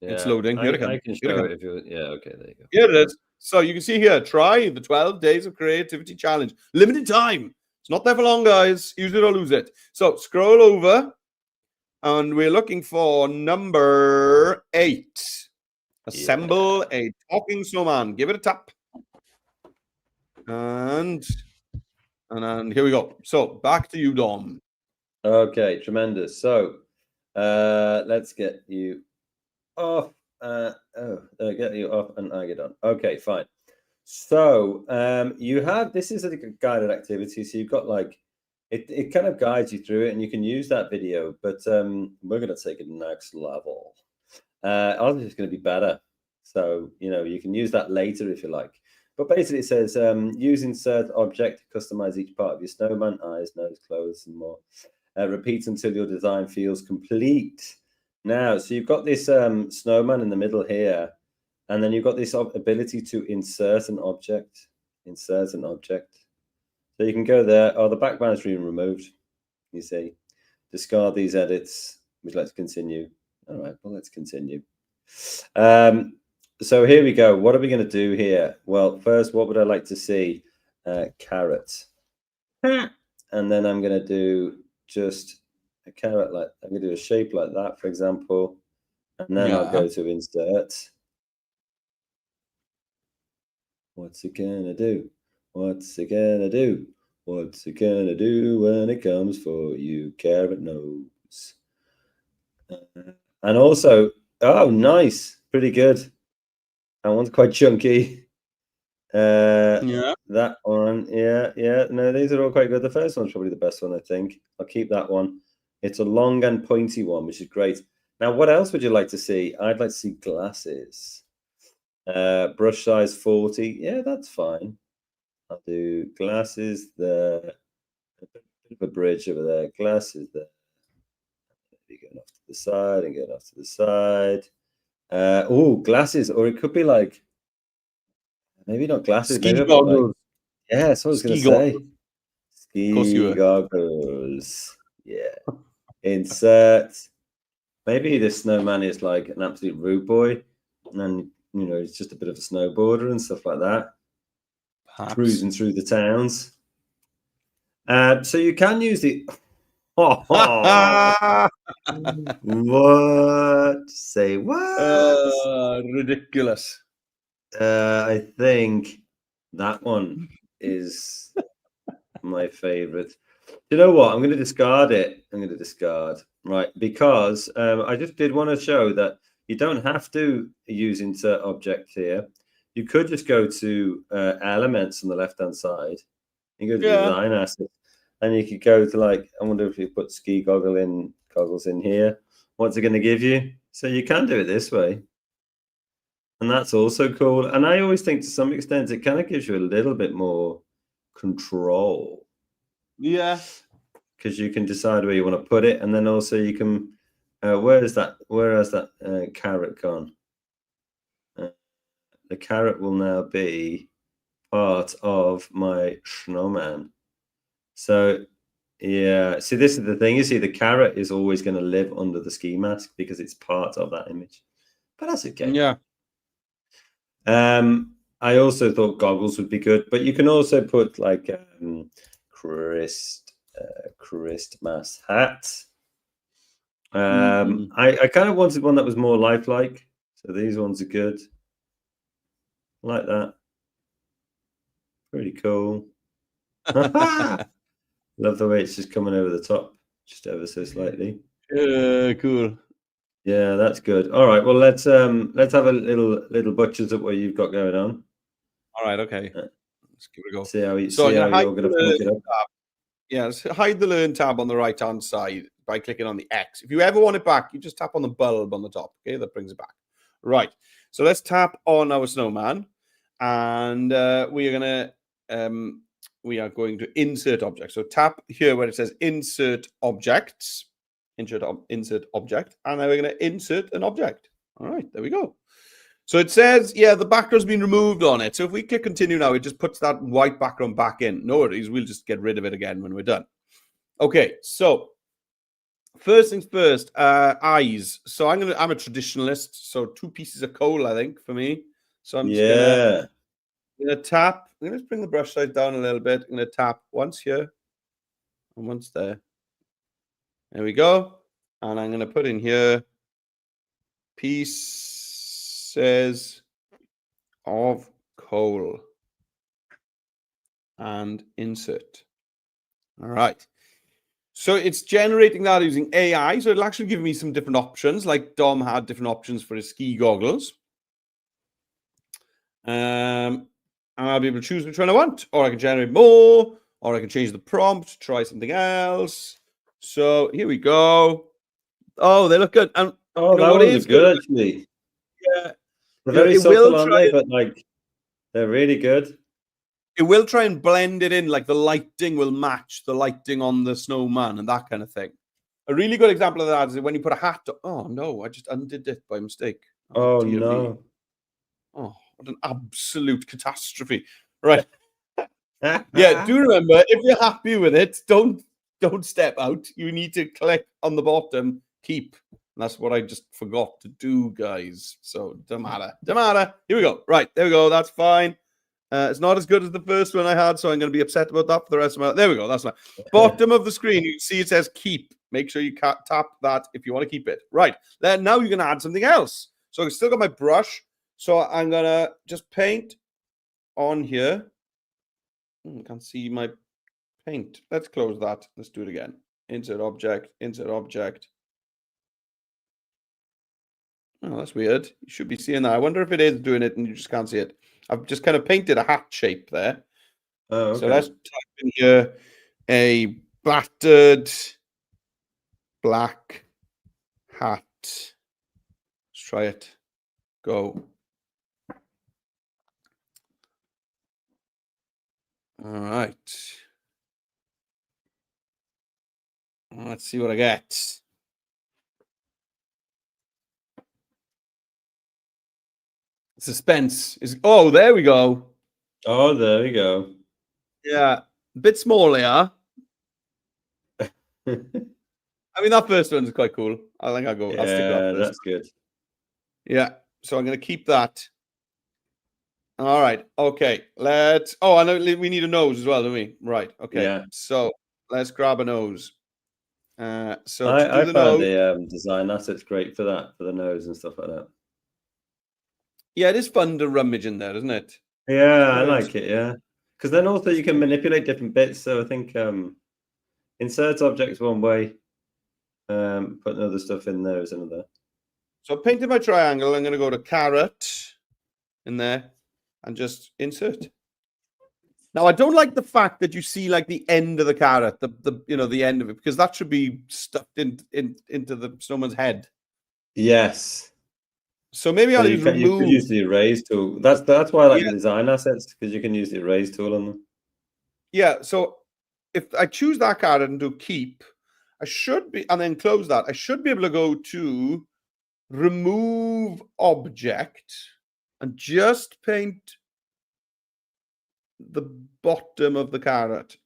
Yeah.
It's loading. Here it comes.
I can show it if you. Yeah. Okay. There you go.
Here it is. So you can see here, try the 12 days of creativity challenge. Limited time. It's not there for long, guys. Use it or lose it. So scroll over. And we're looking for number 8. Assemble a talking snowman. Give it a tap. And here we go. So back to you, Dom.
Okay, tremendous. So let's get you off. Get you off and I get on. Okay, fine. So you have, this is a guided activity. So you've got like, it kind of guides you through it and you can use that video, but we're going to take it next level. Ours is going to be better. So, you can use that later if you like. But basically it says, use insert object to customize each part of your snowman, eyes, nose, clothes, and more. Repeat until your design feels complete. Now, so you've got this snowman in the middle here, and then you've got this ability to insert an object. Insert an object. So you can go there. Oh, the background is being removed. You see. Discard these edits. Would you like to continue? All right, well, let's continue. So here we go. What are we going to do here? Well, first, what would I like to see? Carrot. And then I'm going to do just a carrot like, I'm going to do a shape like that, for example. And then I'll go to insert. What's it going to do? What's it going to do? What's it going to do when it comes for you, carrot nose? And also, oh, nice. Pretty good. That one's quite chunky. That one, yeah. No, these are all quite good. The first one's probably the best one, I think. I'll keep that one. It's a long and pointy one, which is great. Now, what else would you like to see? I'd like to see glasses. Brush size 40. Yeah, that's fine. I'll do glasses there. A bit of a bridge over there. Glasses there. Maybe going off to the side and going off to the side. Oh, glasses, or it could be like, maybe not glasses.
Ski
maybe
goggles.
Yeah, that's what I was going to say. Ski goggles. Yeah. Insert. Maybe this snowman is like an absolute rude boy, and he's just a bit of a snowboarder and stuff like that. Perhaps. Cruising through the towns. So you can use the. What? Say what?
Ridiculous.
I think that one is my favorite. You know what? I'm going to discard it. I'm going to discard, right? Because I just did want to show that you don't have to use insert object here. You could just go to elements on the left-hand side. You go to design assets, and you could go to like, I wonder if you put ski goggles in here. What's it going to give you? So you can do it this way. And that's also cool. And I always think to some extent, it kind of gives you a little bit more control.
Yeah.
Because you can decide where you want to put it. And then also you can, where has that carrot gone? The carrot will now be part of my snowman. So, yeah. See, this is the thing. You see, the carrot is always going to live under the ski mask because it's part of that image. But that's okay.
Yeah.
I also thought goggles would be good, but you can also put like Christmas hat. I kind of wanted one that was more lifelike, so these ones are good. Like that. Pretty cool. Love the way it's just coming over the top, just ever so slightly.
Cool.
Yeah, that's good. All right. Well, let's have a little butchers at what you've got going on.
All right. Okay. Let's give it a go.
See how
So I'm going to hide
you're going to
the
fuck it up.
tab. Yeah, let's hide the Learn tab on the right-hand side by clicking on the X. If you ever want it back, you just tap on the bulb on the top. Okay, that brings it back. Right. So let's tap on our snowman, and we are going to insert object. So tap here where it says insert objects, insert object, and then we're going to insert an object. All right, there we go. So it says, yeah, the background's been removed on it. So if we click continue now, it just puts that white background back in. No worries, we'll just get rid of it again when we're done. Okay, so first things first, eyes. So I'm a traditionalist, so 2 pieces of coal, I think, for me. So I'm just gonna tap. I'm gonna just bring the brush size down a little bit. I'm gonna tap once here and once there. There we go. And I'm gonna put in here pieces of coal and insert. All right. So it's generating that using AI. So it'll actually give me some different options, like Dom had different options for his ski goggles. And I'll be able to choose which one I want, or I can generate more, or I can change the prompt, try something else. So here we go. Oh, they look good. And
oh, that was good actually.
Yeah,
they're very subtle, aren't they? But like, they're really good.
It will try and blend it in, like the lighting will match the lighting on the snowman and that kind of thing. A really good example of that is when you put a hat on. Oh no, I just undid it by mistake.
Oh no.
Oh, what an absolute catastrophe. Right. Yeah, do remember, if you're happy with it, don't step out. You need to click on the bottom, keep. And that's what I just forgot to do, guys. So don't matter. Here we go. Right, there we go. That's fine. It's not as good as the first one I had, so I'm going to be upset about that for the rest of my life. There we go. That's fine. Bottom of the screen, you can see it says keep. Make sure you tap that if you want to keep it. Right. Then now you're going to add something else. So I've still got my brush. So I'm going to just paint on here. I can't see my paint. Let's close that. Let's do it again. Insert object, insert object. Oh, that's weird. You should be seeing that. I wonder if it is doing it and you just can't see it. I've just kind of painted a hat shape there.
Oh, okay.
So let's type in here a battered black hat. Let's try it. Go. All right. Let's see what I get. Suspense is. Oh, there we go.
Oh, there we go.
Yeah, a bit small, yeah. I mean, that first one's quite cool. I think I'll go.
Yeah,
I'll stick with that first.
That's good.
Yeah, so I'm going to keep that. All right. Okay. Let's. Oh, I know we need a nose as well, don't we? Right. Okay.
Yeah.
So let's grab a nose. So
I
the
found
nose,
the design assets great for that, for the nose and stuff like that.
Yeah, it is fun to rummage in there, isn't it?
Yeah, I like it. Yeah, because then also you can manipulate different bits. So I think insert objects one way, putting other stuff in there is another.
So I painted my triangle. I'm going to go to carrot in there and just insert. Now I don't like the fact that you see like the end of the carrot, the end of it, because that should be stuffed into the snowman's head.
Yes.
So maybe I'll remove.
You could use the erase tool. That's why I like the design assets, because you can use the erase tool on them.
Yeah. So if I choose that carrot and do keep, I should be, and then close that. I should be able to go to remove object and just paint the bottom of the carrot.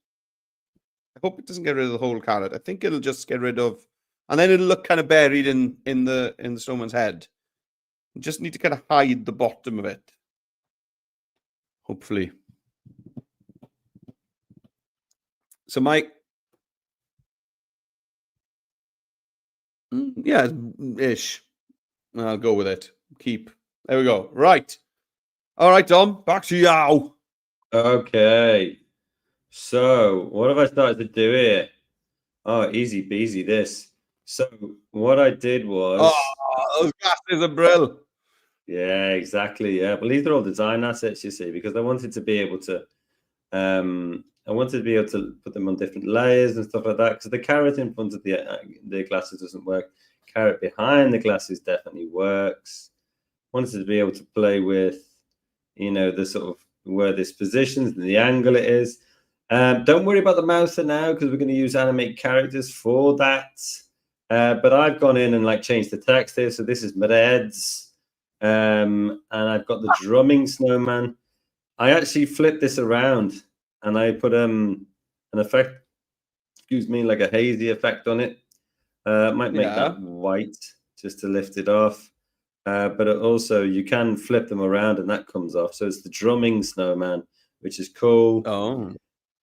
I hope it doesn't get rid of the whole carrot. I think it'll just get rid of, and then it'll look kind of buried in the snowman's head. You just need to kind of hide the bottom of it. Hopefully. So yeah, ish. I'll go with it. Keep. There we go. Right. All right, Dom. Back to you.
Okay. So what have I started to do here? Oh, easy peasy this. So what I did was
Oh, those glasses are brill.
Yeah, exactly. Yeah, but these are all design assets, you see, because I wanted to be able to put them on different layers and stuff like that. Because the carrot in front of the glasses doesn't work. Carrot behind the glasses definitely works. Wanted to be able to play with, the sort of where this positions and the angle it is. Don't worry about the mouse for now, because we're going to use animate characters for that. But I've gone in and like changed the text here. So this is Mreds. And I've got the drumming snowman. I actually flipped this around and I put an effect, like a hazy effect on it. Might make that white just to lift it off. But also you can flip them around and that comes off. So it's the drumming snowman, which is cool.
Oh.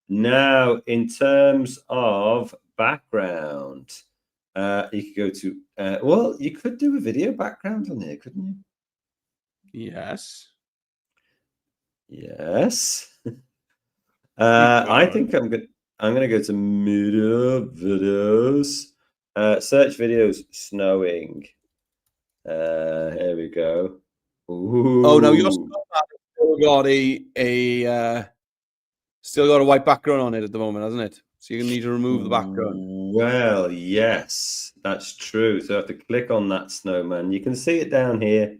Now, in terms of background, you could go to, you could do a video background on here, couldn't you?
Yes.
Yes. I think I'm going to go to media videos, search videos, snowing. Here we go. Ooh.
Oh, no, you're still got a white background on it at the moment, hasn't it? So you need to remove the background.
Well, yes, that's true. So I have to click on that snowman. You can see it down here.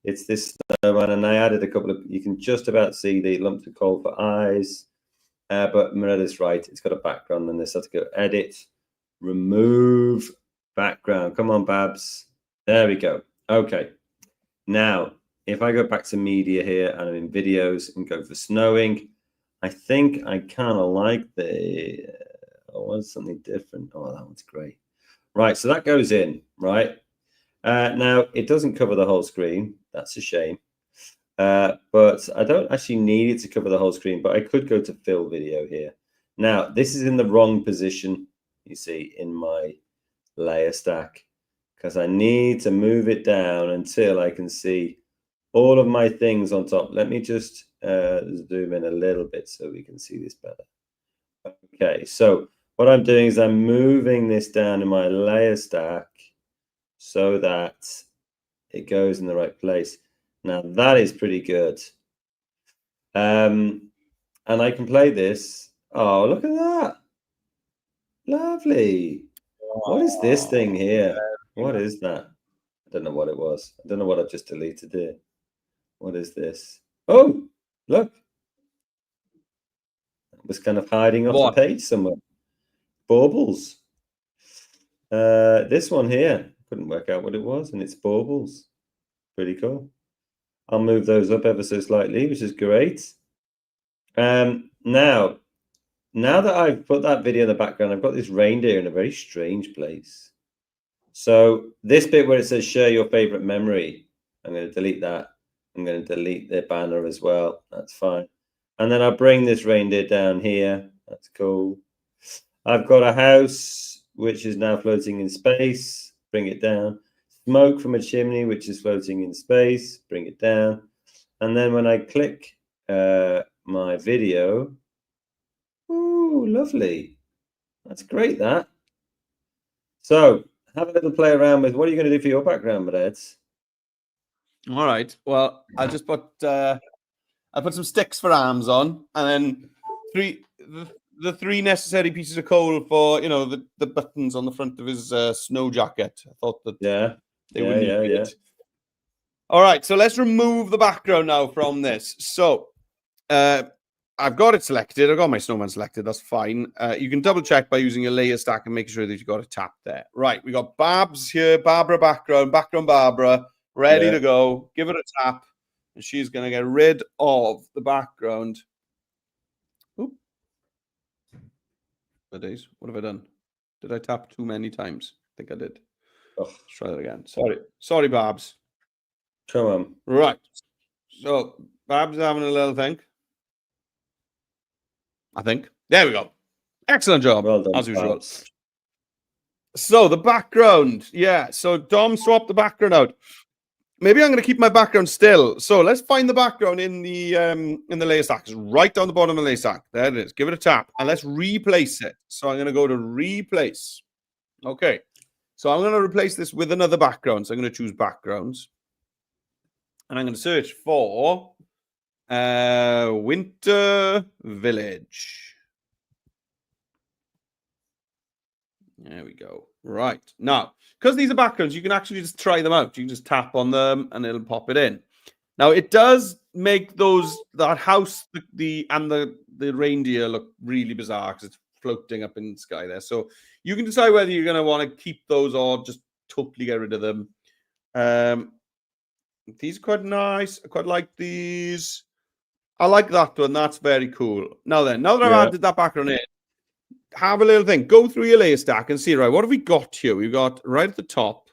It's this snowman, and I added a couple of. You can just about see the lumps of coal for eyes. But Miretta's right. It's got a background, and this has to go edit, remove background. Come on, Babs. There we go. Okay. Now, if I go back to media here and I'm in videos and go for snowing, I think I kind of like the. I want something different. Oh, that one's great. Right. So that goes in, right? Now, it doesn't cover the whole screen. That's a shame. But I don't actually need it to cover the whole screen, but I could go to fill video here. Now, this is in the wrong position, you see, in my layer stack, because I need to move it down until I can see all of my things on top. Let me just zoom in a little bit so we can see this better. Okay, so what I'm doing is I'm moving this down in my layer stack so that it goes in the right place. Now that is pretty good. And I can play this. Oh, look at that. Lovely. What is this thing here? What is that? I don't know what it was. I don't know what I've just deleted here. What is this? Oh, look. It was kind of hiding off the page somewhere. Baubles. This one here. Couldn't work out what it was, and it's baubles. Pretty cool. I'll move those up ever so slightly, which is great. Now that I've put that video in the background, I've got this reindeer in a very strange place. So this bit where it says share your favorite memory, I'm going to delete that. I'm going to delete the banner as well. That's fine. And then I'll bring this reindeer down here. That's cool. I've got a house which is now floating in space. Bring it down. Smoke from a chimney which is floating in space. Bring it down. And then when I click my video, ooh, lovely. That's great, that. So have a little play around with what are you going to do for your background, Reds?
All right. Well, I just put some sticks for arms on, and then the three necessary pieces of coal for the buttons on the front of his snow jacket. I thought that they would need it. All right. So let's remove the background now from this. So I've got it selected. I've got my snowman selected. That's fine. You can double check by using a layer stack and making sure that you've got it tapped there. Right. We got Babs here. Barbara background Barbara. Ready to go. Give it a tap. And she's going to get rid of the background. Oop. What have I done? Did I tap too many times? I think I did. Oh. Let's try that again. Sorry, Babs.
Come on.
Right. So, Babs is having a little think. I think. There we go. Excellent job.
Well done,
as usual. So, the background. Yeah. So, Dom swapped the background out. Maybe I'm going to keep my background still. So let's find the background in the layer stack. It's right down the bottom of the layer stack. There it is. Give it a tap and let's replace it. So I'm going to go to replace. Okay. So I'm going to replace this with another background. So I'm going to choose backgrounds. And I'm going to search for Winter Village. There we go. Right. Now, because these are backgrounds, you can actually just try them out. You can just tap on them and it'll pop it in. Now, it does make that house and the reindeer look really bizarre because it's floating up in the sky there. So you can decide whether you're going to want to keep those or just totally get rid of them. These are quite nice. I quite like these. I like that one. That's very cool. Now that I've added that background in, have a little thing. Go through your layer stack and see, right, what have we got here? We've got right at the top,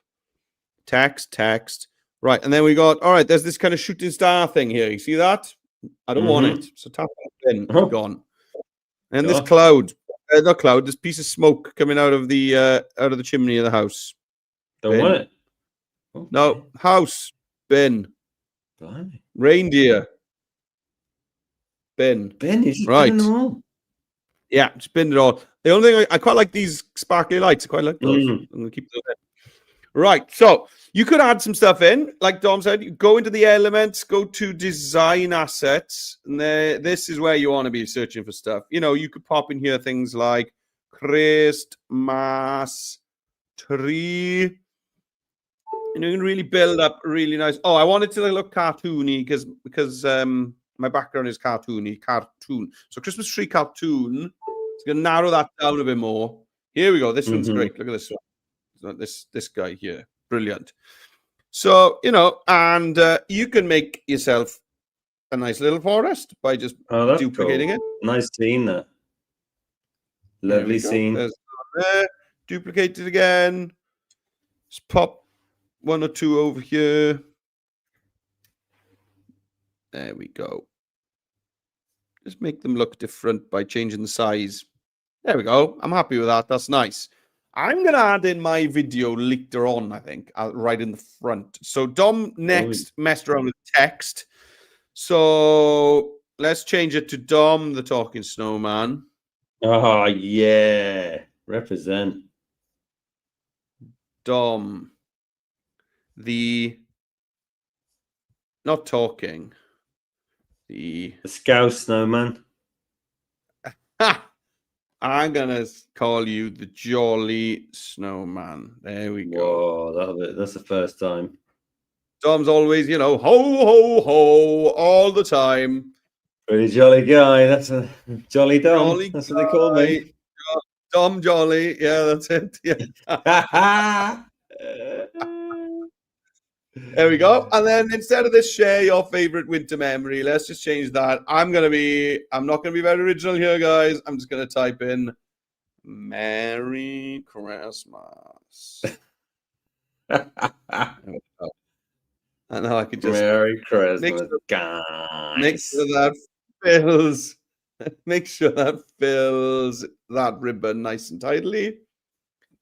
text. Right, and then we got, all right, there's this kind of shooting star thing here. You see that? I don't want it. So tap that in. It's gone. And this cloud, not cloud, this piece of smoke coming out of the chimney of the house.
Don't want it.
Okay. No, house, bin.
Blimey.
Reindeer. Bin.
You just
right.
bin them all.
Yeah, just bin it all. The only thing I quite like these sparkly lights. I quite like those. I'm going to keep those in. Right, so you could add some stuff in, like Dom said. You go into the elements, go to design assets, and this is where you want to be searching for stuff. You know, you could pop in here things like Christmas tree, and you can really build up really nice. Oh, I wanted to look cartoony because my background is cartoon. So Christmas tree cartoon. It's going to narrow that down a bit more. Here we go. This one's great. Look at this one. This guy here, brilliant. So and you can make yourself a nice little forest by just duplicating it.
Nice scene there. Lovely scene.
There's there. Duplicate it again. Just pop one or two over here. There we go. Just make them look different by changing the size. There we go. I'm happy with that. That's nice. I'm going to add in my video later on, I think, right in the front. So Dom next messed around with text. So let's change it to Dom, the talking snowman.
Oh, yeah. Represent.
Dom, the not talking. The
Scouse snowman.
Ha! I'm going to call you the jolly snowman. There we go.
Whoa, that's the first time.
Dom's always, ho, ho, ho, all the time.
Pretty jolly guy. That's a jolly Dom. Jolly that's guy. What they call me.
Dom Jolly. Yeah, that's it. Yeah. There we go. And then instead of this, share your favorite winter memory, let's just change that. I'm not going to be very original here, guys. I'm just going to type in Merry Christmas. And now I can just
Merry Christmas, guys.
Make sure that fills that ribbon nice and tightly.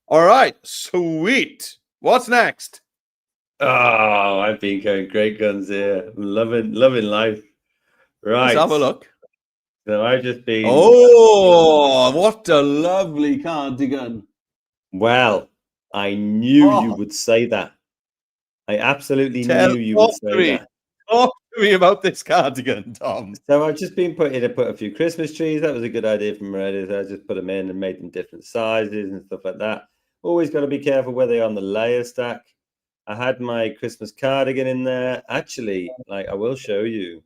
All right, sweet. What's next?
Oh, I've been going great guns here. Loving life. Right.
Let's have a look.
So I've just been.
Oh, what a lovely cardigan.
Well, I knew you would say that. I absolutely knew you would say that.
Talk to me about this cardigan, Tom.
So I've just been put a few Christmas trees. That was a good idea from Reddit. I just put them in and made them different sizes and stuff like that. Always got to be careful where they are on the layer stack. I had my Christmas cardigan in there. Actually, I will show you.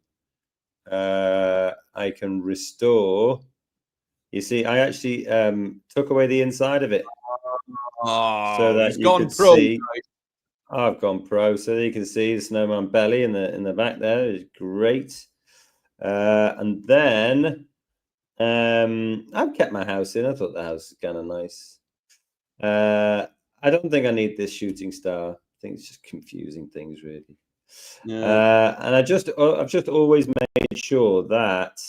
I can restore. You see, I actually took away the inside of it.
Oh,
so that you can see. I've gone pro, so you can see the snowman belly in the back there is great. And then I've kept my house in. I thought the house is kind of nice. I don't think I need this shooting star. I think it's just confusing things, really. Yeah. And I've just always made sure that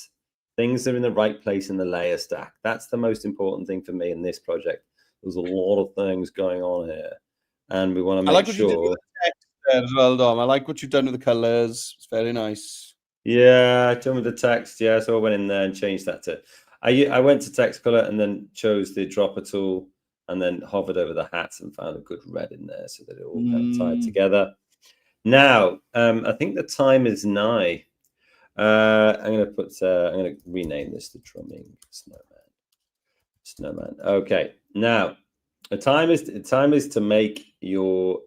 things are in the right place in the layer stack. That's the most important thing for me in this project. There's a lot of things going on here, and we want to make sure. I like what you did with the text
there as well, Dom. I like what you've done with the colors. It's very nice.
Yeah, I done with the text. Yeah, so I went in there and changed that to. I went to text color and then chose the dropper tool and then hovered over the hats and found a good red in there so that it all kind of tied together. Now, I think the time is nigh. I'm going to rename this the drumming snowman. Okay. Now, the time is to make your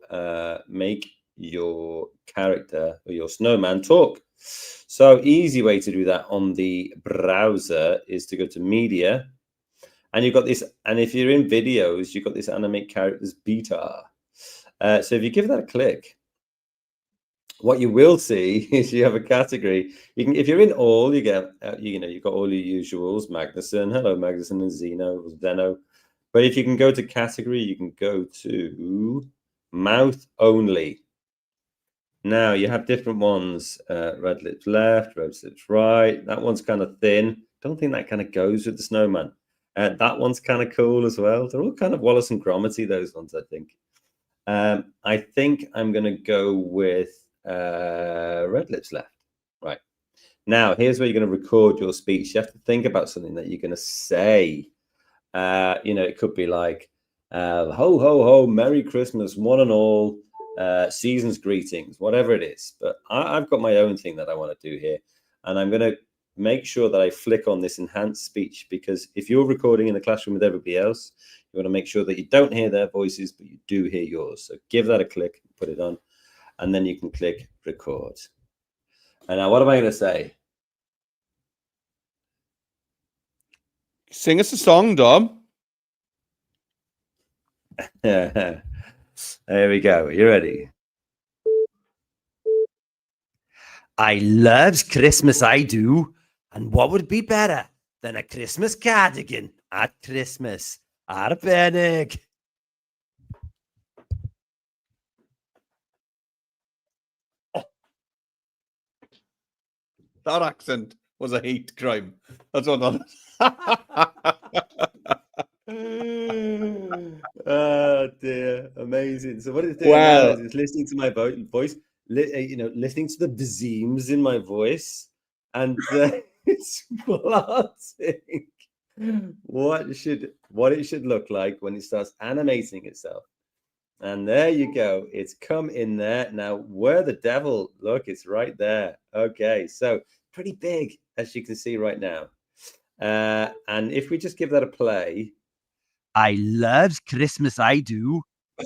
character or your snowman talk. So easy way to do that on the browser is to go to media, and you've got this. And if you're in videos, you've got this animate characters beta. So if you give that a click, what you will see is you have a category. You can, if you're in all, you get you've got all your usuals: Magnuson, hello Magnuson, and Zeno. But if you can go to category, you can go to mouth only. Now you have different ones: red lips left, red lips right. That one's kind of thin. Don't think that kind of goes with the snowman. That one's kind of cool as well. They're all kind of Wallace and Gromity, those ones, I think. I think I'm going to go with red lips left. Right. Now, here's where you're going to record your speech. You have to think about something that you're going to say. It could be like, ho, ho, ho, Merry Christmas, one and all, season's greetings, whatever it is. But I've got my own thing that I want to do here. And I'm going to make sure that I flick on this enhanced speech, because if you're recording in the classroom with everybody else, you want to make sure that you don't hear their voices, but you do hear yours. So give that a click, put it on, and then you can click record. And now what am I going to say?
Sing us a song, Dom.
There we go. You ready? I loves Christmas, I do. And what would be better than a Christmas cardigan at Christmas? Arbenig.
That accent was a hate crime. That's what that is.
Oh dear, amazing. So what it's doing now is it's listening to my voice, listening to the bzeems in my voice, and it's plotting what it should look like when it starts animating itself. And there you go. It's come in there. Now, where the devil, look, it's right there. Okay, so pretty big, as you can see right now. And if we just give that a play. I loves Christmas, I do.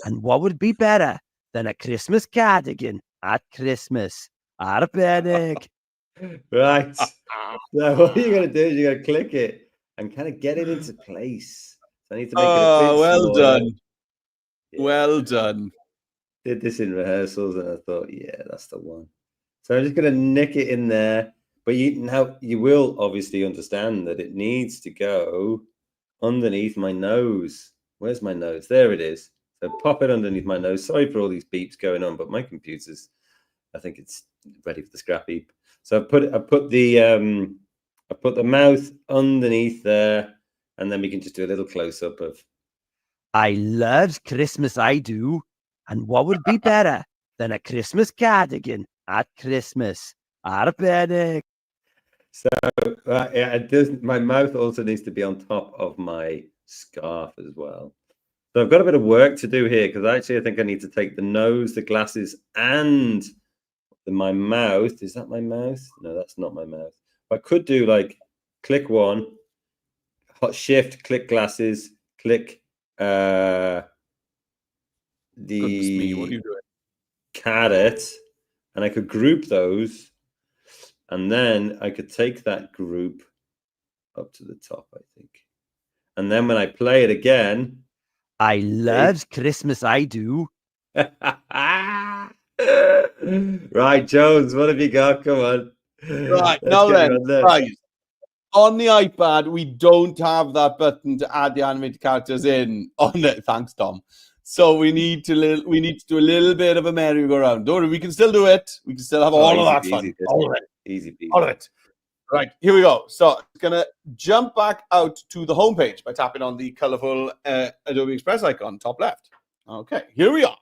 And what would be better than a Christmas cardigan at Christmas? Arbenig. Right. So what you're going to do is you're going to click it and kind of get it into place. So I need to make it a bit
well
smaller.
done.
Yeah.
Well done.
Did this in rehearsals and I thought, yeah, that's the one. So I'm just going to nick it in there. But you will obviously understand that it needs to go underneath my nose. Where's my nose? There it is. So pop it underneath my nose. Sorry for all these beeps going on, but my computer's, I think it's ready for the scrap heap. So I put the mouth underneath there, and then we can just do a little close up of. I loves Christmas, I do. And what would be better than a Christmas cardigan at Christmas? Arbenig. So it doesn't. My mouth also needs to be on top of my scarf as well. So I've got a bit of work to do here, because actually I think I need to take the nose, the glasses, and my mouth. Is that my mouth? No, that's not my mouth. I could do like click one, hot shift, click glasses, click the
me, what are you doing?
Carrot, and I could group those, and then I could take that group up to the top, I think. And then when I play it again, I loves Christmas, I do. Right, Jones, what have you got? Come on.
Right, now then, guys, on the iPad, we don't have that button to add the animated characters in on it. Thanks, Tom. So we need to do a little bit of a merry-go-round. Don't worry, we can still do it. We can still have all of that fun. All of it.
Easy peasy.
All of it. Right, here we go. So it's going to jump back out to the homepage by tapping on the colorful Adobe Express icon, top left. Okay, here we are.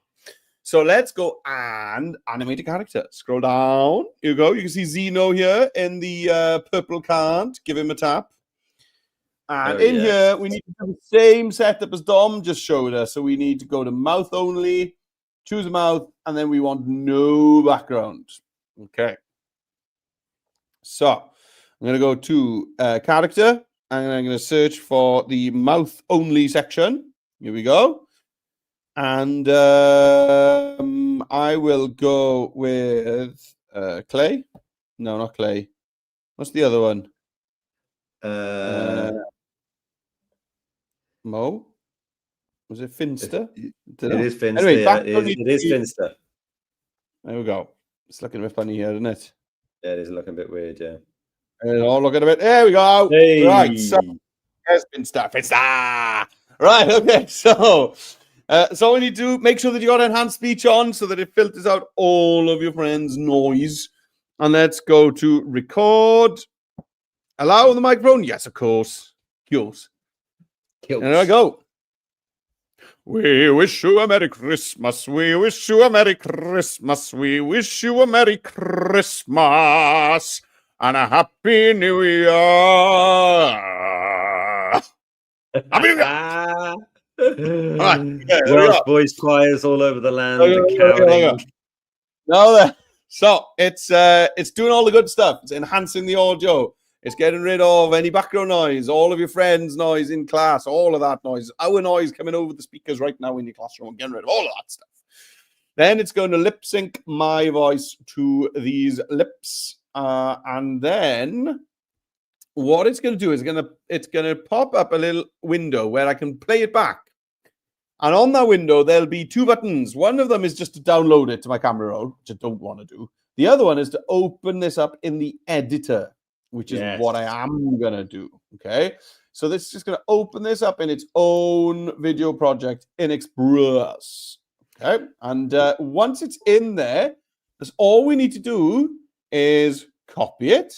So let's go and animate a character. Scroll down. Here you go. You can see Zeno here in the purple card. Give him a tap. And here, we need to do the same setup as Dom just showed us. So we need to go to mouth only, choose a mouth, and then we want no background. Okay. So I'm going to go to character, and I'm going to search for the mouth only section. Here we go. And I will go with Clay. No, not Clay. What's the other one? Mo? Was it Finster?
It is Finster.
Anyway,
yeah, it is Finster.
There we go. It's looking a bit funny here, isn't it?
Yeah, it is looking a bit weird, yeah.
It's all looking a bit. There we go.
Hey.
Right. So, yes, Finster. Right. Okay. So we need to make sure that you got enhanced speech on so that it filters out all of your friends' noise. And let's go to record. Allow the microphone. Yes, of course. Yours. And there I go. We wish you a Merry Christmas. We wish you a Merry Christmas. We wish you a Merry Christmas and a Happy New Year. Happy New Year. Right.
Welsh voice choirs all over the land.
So it's doing all the good stuff. It's enhancing the audio. It's getting rid of any background noise, all of your friends' noise in class, all of that noise, our noise coming over the speakers right now in your classroom, getting rid of all of that stuff. Then it's going to lip sync my voice to these lips. And then what it's going to do is it's going to pop up a little window where I can play it back. And on that window, there'll be two buttons. One of them is just to download it to my camera roll, which I don't want to do. The other one is to open this up in the editor, which is what I am going to do, okay? So this is just going to open this up in its own video project in Express, okay? And once it's in there, that's all we need to do is copy it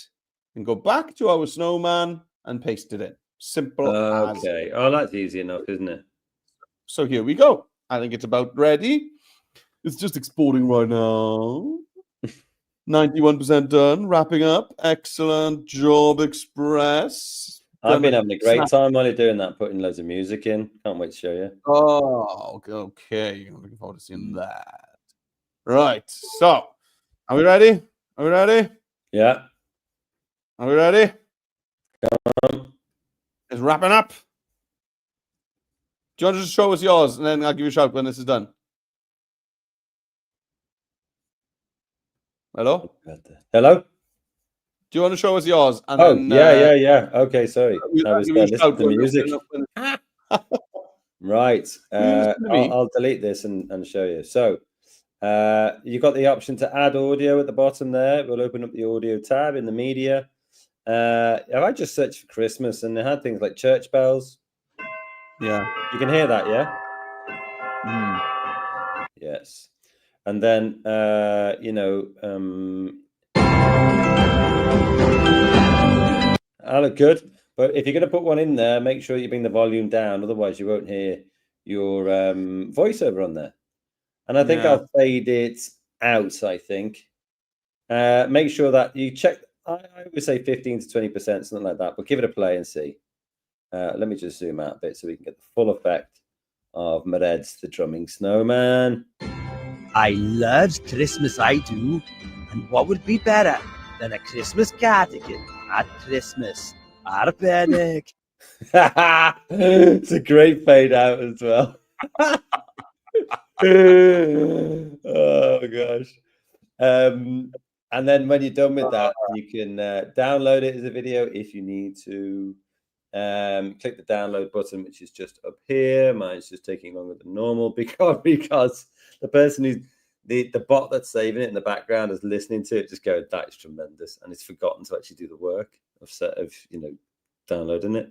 and go back to our snowman and paste it in. Simple as.
Okay. Oh, that's easy enough, isn't it?
So here we go. I think it's about ready. It's just exporting right now. 91% done. Wrapping up. Excellent job, Express.
I've been having a great time while you're doing that, putting loads of music in. Can't wait to show you.
Oh, okay. I'm looking forward to seeing that. Right. So, are we ready? Are we ready?
Yeah.
Are we ready? It's wrapping up. Do you want to just show us yours, and then I'll give you a shout when this is done? Hello?
Hello?
Do you want to show us yours? And
then,
yeah.
Okay, sorry. I was listening to the music. Right. I'll delete this and show you. So you've got the option to add audio at the bottom there. We'll open up the audio tab in the media. I just searched for Christmas, and they had things like church bells.
Yeah.
You can hear that, yeah? Yes. And then, I look good. But if you're going to put one in there, make sure you bring the volume down. Otherwise, you won't hear your voiceover on there. And I think I'll fade it out, I think. Make sure that you check. I would say 15 to 20%, something like that. But give it a play and see. Let me just zoom out a bit so we can get the full effect of Mered's The Drumming Snowman.
I love Christmas, I do. And what would be better than a Christmas cardigan at Christmas? Arpanic.
It's a great fade out as well. Oh, gosh. And then when you're done with that, you can download it as a video if you need to. Click the download button, which is just up here. Mine's just taking longer than normal because the person who's the bot that's saving it in the background is listening to it, just going, that is tremendous, and it's forgotten to actually do the work of downloading it.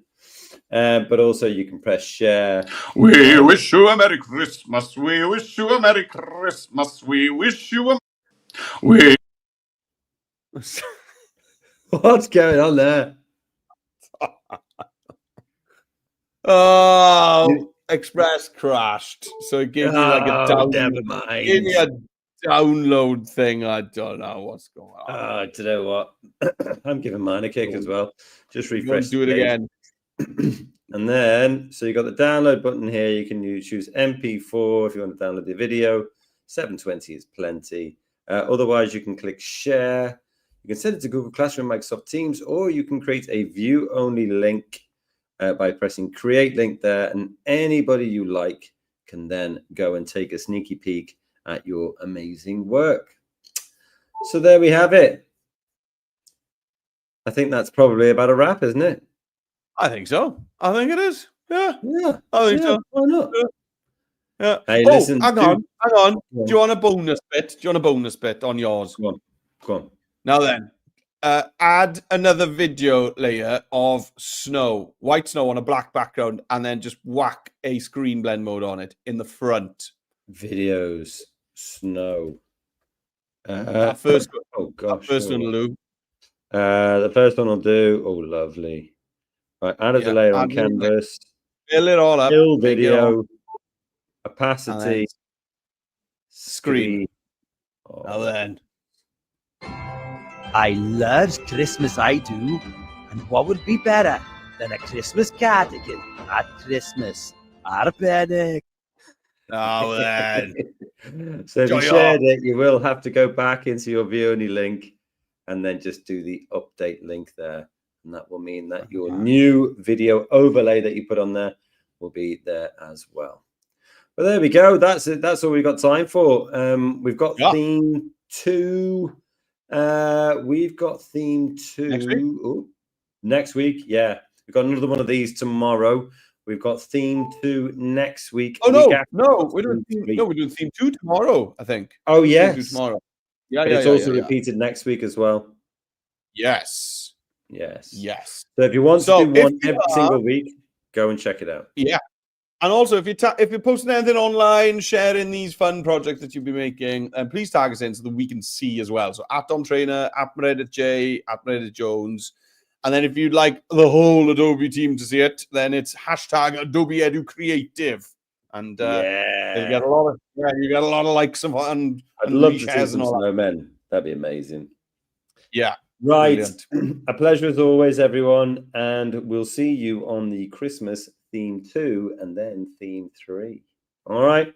But also you can press share.
We wish you a Merry Christmas. We wish you a Merry Christmas. We wish you a
What's going on there?
Oh, Express crashed. So it gave me like a download thing. I don't know what's going on.
Do you know what? I'm giving mine a kick as well. Just refresh.
Do it again.
And then, so you got the download button here. You can choose MP4 if you want to download the video. 720 is plenty. Otherwise, you can click share. You can send it to Google Classroom, Microsoft Teams, or you can create a view-only link by pressing create link there. And anybody you like can then go and take a sneaky peek at your amazing work. So there we have it. I think that's probably about a wrap, isn't it?
I think so. I think it is. Yeah.
Yeah.
I think so.
Why not?
Yeah.
Hey,
oh,
listen,
hang on.
on.
Do you want a bonus bit? Do you want a bonus bit on yours?
Go on.
Now then, add another video layer of snow, white snow on a black background, and then just whack a screen blend mode on it in the front.
Videos, snow.
First,
oh gosh.
First one, Lou.
The first one I'll do. Oh, lovely. Right, add as a layer on canvas.
Fill it all up.
Fill video. Opacity.
Screen.
Oh.
Now then.
I love Christmas, I do. And what would be better than a Christmas cardigan at Christmas? Arbeidig.
Now then.
So if you shared it, you will have to go back into your view only link and then just do the update link there. And that will mean that your new video overlay that you put on there will be there as well. But there we go. That's it. That's all we've got time for. We've got theme 2. We've got theme 2 next week. Yeah, we've got another one of these tomorrow. We've got theme 2 next week.
Oh no, we're doing theme 2 tomorrow, I think.
Oh yes,
tomorrow.
Yeah, but it's also repeated next week as well.
Yes.
So if you want to do one every single week, go and check it out.
Yeah. And also, if you're posting anything online, sharing these fun projects that you'll be making, please tag us in so that we can see as well. So at Dom Trainer, at Meredith J, at Meredith Jones. And then if you'd like the whole Adobe team to see it, then it's hashtag Adobe Edu Creative. And you get a lot of likes and
I'd love to see some snowmen. That'd be amazing.
Yeah.
Right. A pleasure as always, everyone. And we'll see you on the Christmas theme 2 and then theme 3. All right.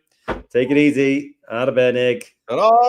Take it easy. Arbeidig.
Ta-da!